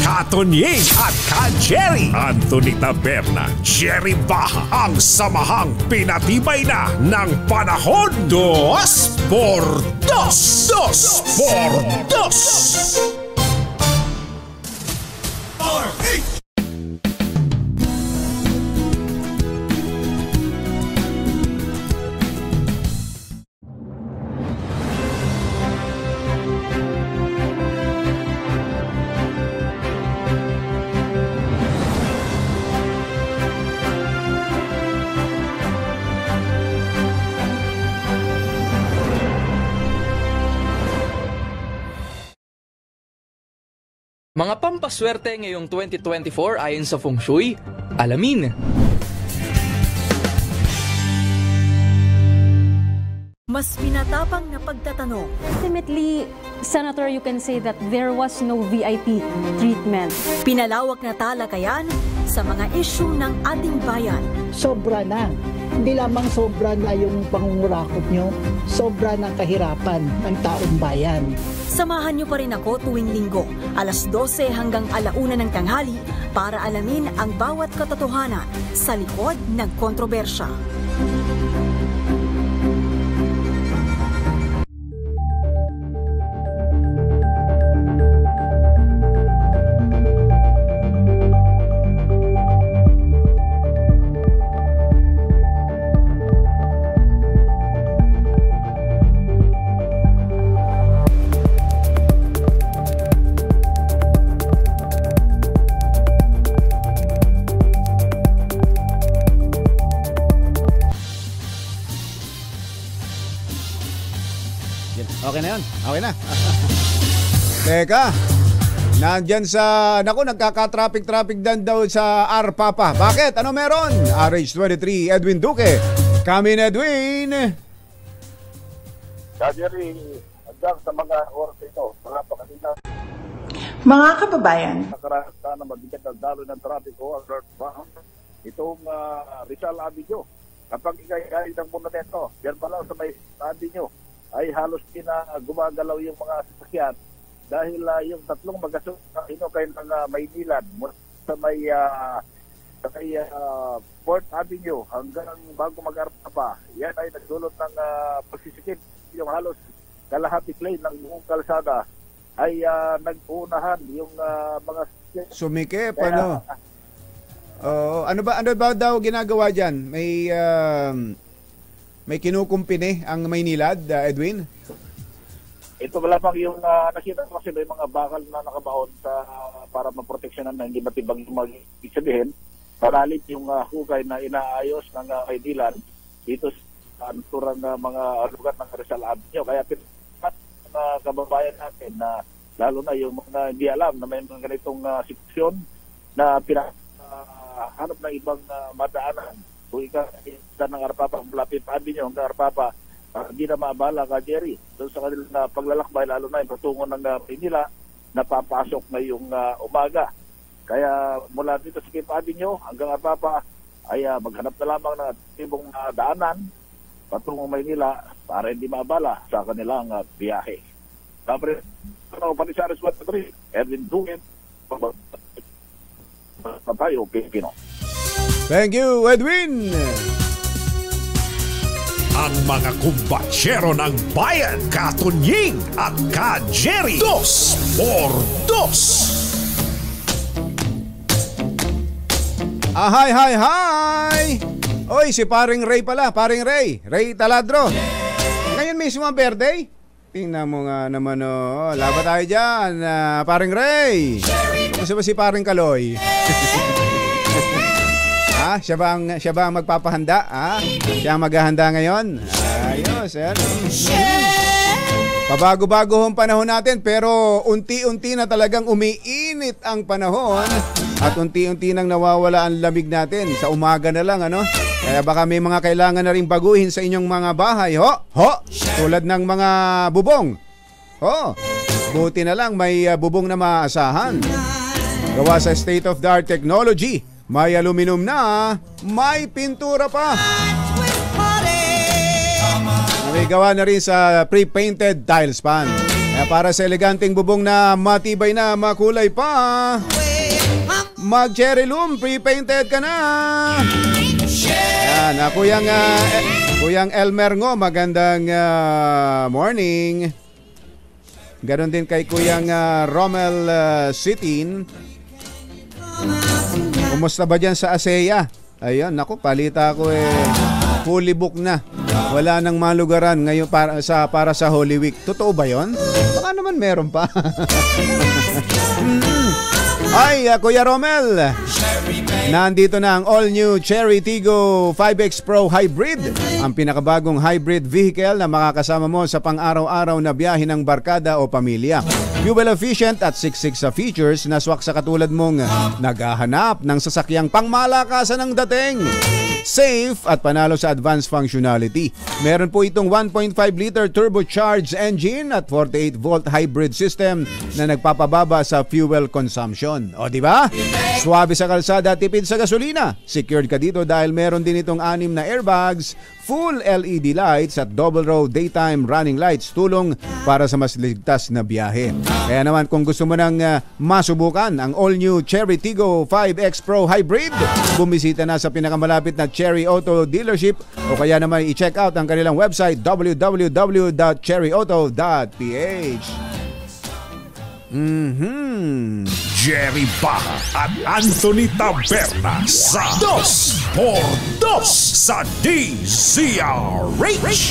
Katonying at ka-Jerry Anthony Taberna, Jerry Baha, ang samahang pinatibay na ng panahon. 2x2. Mga pampaswerte ngayong 2024 ayon sa Feng Shui, alamin. Mas pinatapang na pagtatanong. Ultimately, Senator, you can say that there was no VIP treatment. Pinalawak na talakayan sa mga isyu ng ating bayan. Sobra na. Hindi lamang sobra na yung pangungurakot nyo, sobra na kahirapan ng taong bayan. Samahan niyo pa rin ako tuwing linggo, alas 12 hanggang 1:00 ng tanghali para alamin ang bawat katotohanan sa likod ng kontrobersya. Okay na yun. Okay na. Teka. Nandyan sa... Naku, nagkaka-traffic dan daw sa Arpapa. Bakit? Ano meron? RH23, Edwin Duque. Kami na Edwin. Jerry, hanggang sa mga oras ito, mga pakatina. Mga kababayan. Nakarasta na mabigat na dalo ng trafiko alert ba? Itong Rizal Avenue. Kapag ikay ng monumento, yan pa lang sa may Avenue, ay halos gumagalaw yung mga sasakyan dahil yung tatlong magaso kayo ng Maynilad sa may Port Avenue hanggang bago mag-Arpapa. Yan ay nagdulot ng pagsisikip yung halos kalahati lane ng buong kalsada ay nag-uunahan yung mga sumikip, ano? Ano ba daw ginagawa diyan? May kinukumpine ang Maynilad, Edwin? Ito lamang yung nakita ko kasi may mga bakal na nakabaon para maproteksyonan na hindi matibang yung ibig sabihin. Paralit yung hukay na inaayos ng Maynilad dito sa naturang mga lugar ng Rizal Avenue. Kaya mga kababayan natin na lalo na yung mga hindi alam na may mga ganitong sitwasyon na hanap ng ibang madaanan. Kung ikaw ng Arpapa, malapit pa Avenue hanggang Arpapa, hindi na maabala ka, Jerry. Doon sa kanilang paglalakbay, lalo na yung patungo ng Manila, napapasok ngayong umaga. Kaya mula dito sa Quezon Avenue hanggang Arpapa ay maghanap na lamang ng tibong daanan patungong Maynila para hindi maabala sa kanilang biyahe. Tapos, Panisares 1-3, Edwin Dugan, Papayo, Pilipino. Thank you, Edwin! Ang mga kumbatsero ng bayan, Katunying at Ka-Jerry. 2x2. Hi! Oy, si Paring Ray pala, Paring Ray Taladro. Ngayon mismo ang birthday. Tingnan mo nga naman, laba tayo dyan, Paring Ray. Kumusta ba si Paring Kaloy? Siya ba ang magpapahanda? Siya ang maghahanda ngayon? Ayos, yan. Pabago-bago ang panahon natin, pero unti-unti na talagang umiinit ang panahon at unti-unti nang nawawala ang lamig natin. Sa umaga na lang, ano? Kaya baka may mga kailangan na rin baguhin sa inyong mga bahay. Tulad ng mga bubong. Buti na lang may bubong na maasahan. Gawa sa state-of-the-art technology. May aluminum na, may pintura pa. May gawa na rin sa pre-painted tile span. Kaya para sa eleganteng bubong na matibay na makulay pa, mag-cherry loom, pre-painted ka na. Yan, Kuyang Elmer Ngo, magandang morning. Ganon din kay Kuyang Romel Sitin. Kumusta ba dyan sa ASEA? Ayun, naku, palita ko fully book na. Wala nang malugaran ngayon para sa Holy Week. Totoo ba yon? Baka naman meron pa. Ay, Kuya Romel, nandito na ang all-new Cherry Tiggo 5X Pro Hybrid. Ang pinakabagong hybrid vehicle na makakasama mo sa pang-araw-araw na biyahe ng barkada o pamilya. Fuel efficient at siksik sa features na swak sa katulad mong naghahanap ng sasakyang pangmalakasan ng dating. Safe at panalo sa advanced functionality. Meron po itong 1.5 liter turbocharged engine at 48 volt hybrid system na nagpapababa sa fuel consumption. O di ba? Suwabe sa kalsada, tipid sa gasolina. Secured ka dito dahil meron din itong 6 na airbags, full LED lights at double row daytime running lights, tulong para sa mas ligtas na biyahe. Kaya naman kung gusto mo nang masubukan ang all-new Cherry Tiggo 5X Pro Hybrid, bumisita na sa pinakamalapit na Cherry Auto dealership o kaya naman i-check out ang kanilang website www.cherryauto.ph. Jerry Baha at Anthony Taberna sa 2x2 sa DZRH.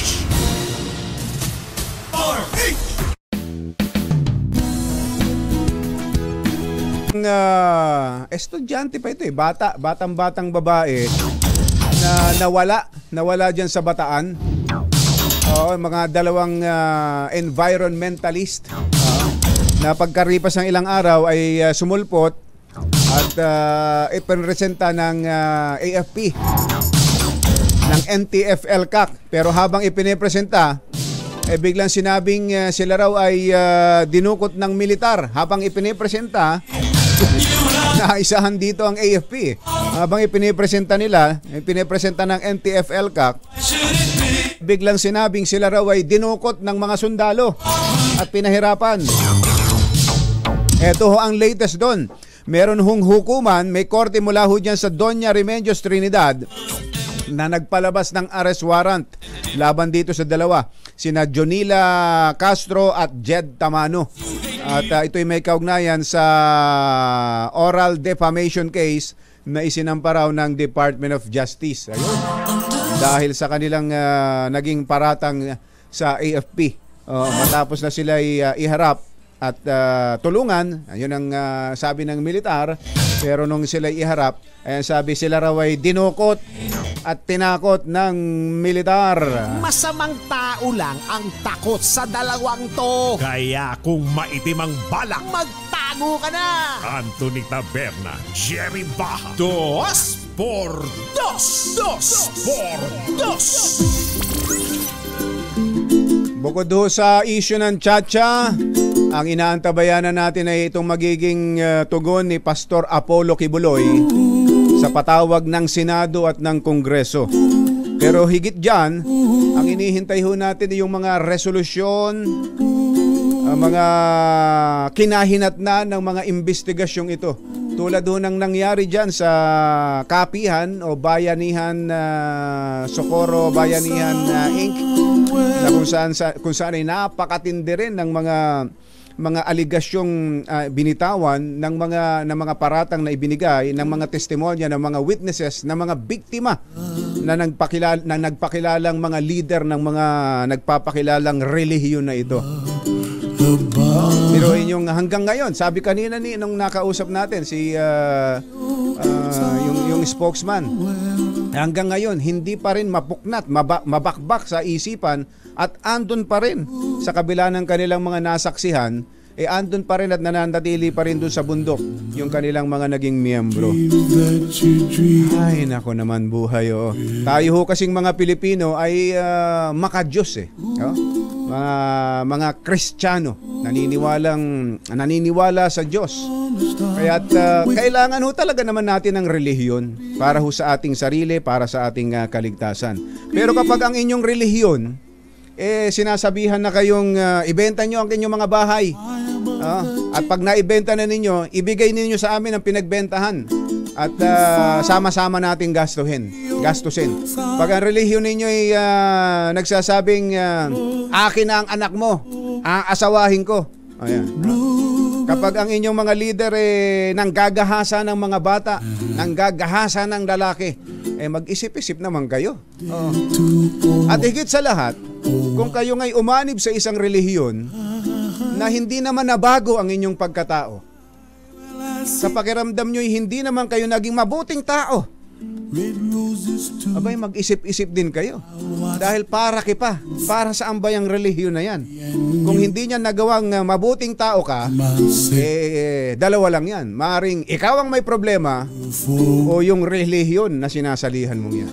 Estudyante pa ito batang babae na nawala dyan sa Bataan. Mga dalawang environmentalist na pagkaripas ng ilang araw ay sumulpot at ipinresenta ng AFP ng NTF-ELCAC. Pero habang ipinipresenta, biglang sinabing sila raw ay dinukot ng militar. Habang ipinipresenta, naisahan dito ang AFP. Habang ipinipresenta ng NTF-ELCAC, biglang sinabing sila raw ay dinukot ng mga sundalo at pinahirapan. Ito ho ang latest doon. Meron hong hukuman, may korte mula ho dyan sa Doña Remedios Trinidad na nagpalabas ng arrest warrant laban dito sa dalawa, sina Jonila Castro at Jed Tamano. At ito'y may kaugnayan sa oral defamation case na isinampa raw ng Department of Justice. Ayun. Dahil sa kanilang naging paratang sa AFP. Matapos na sila iharap at tulungan, ayun ang sabi ng militar, pero nung sila iharap, ayan, sabi sila raw ay dinukot at tinakot ng militar. Masamang tao lang ang takot sa dalawang to. Kaya kung maitim ang balak, magtago ka na. Anthony Taberna, Jerry Baha, 2 por 2. 2 por 2. Bukod do sa issue ng Chacha, ang inaantabayanan natin ay itong magiging tugon ni Pastor Apollo Kibuloy sa patawag ng Senado at ng Kongreso. Pero higit dyan, ang inihintay ho natin ay yung mga resolusyon, mga kinahinatnan ng mga investigasyong ito. Tulad ho ng nangyari dyan sa Kapihan o Bayanihan Socorro Bayanihan Inc. na kung saan ay napakatindi rin ng mga aligasyong binitawan ng mga paratang na ibinigay ng mga testimonya ng mga witnesses ng mga biktima na nagpakilalang mga leader ng mga nagpapakilalang relihiyon na ito. Pero yung hanggang ngayon, sabi kanina nung nakausap natin si yung spokesman, hanggang ngayon hindi pa rin mapuknat, mabakbak sa isipan at andun pa rin sa kabila ng kanilang mga nasaksihan, andun pa rin at nananatili pa rin doon sa bundok yung kanilang mga naging miyembro. Ay, nako naman buhay. Tayo ho kasing mga Pilipino ay makadiyos mga Kristiyano, naniniwala sa Diyos. Kaya't kailangan ho talaga naman natin ng relihiyon para ho sa ating sarili, para sa ating kaligtasan. Pero kapag ang inyong relihiyon sinasabihan na kayong ibenta nyo ang inyong mga bahay, at pag naibenta na ninyo, ibigay ninyo sa amin ang pinagbentahan at sama-sama nating gastusin. Pag ang relihiyon ninyo ay nagsasabing akin na ang anak mo, aasawahin ko. Ayan. Kapag ang inyong mga leader nanggagahasa ng mga bata, nanggagahasa ng lalaki, mag-isip-isip naman kayo. At higit sa lahat, kung kayo ngay umanib sa isang relihiyon na hindi naman nabago ang inyong pagkatao, sa pakiramdam nyo hindi naman kayo naging mabuting tao, abay mag-isip-isip din kayo. Dahil para saan ba yung relihiyon na yan? Kung hindi niya nagawang mabuting tao ka, dalawa lang yan. Maaring ikaw ang may problema o yung relihiyon na sinasalihan mong yan.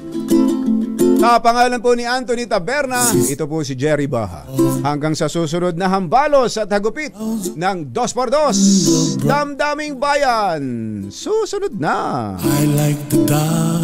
Sa pangalan po ni Anthony Taberna, ito po si Jerry Baha. Hanggang sa susunod na hambalos at hagupit ng 2x2, Damdaming Bayan. Susunod na. I like the dark.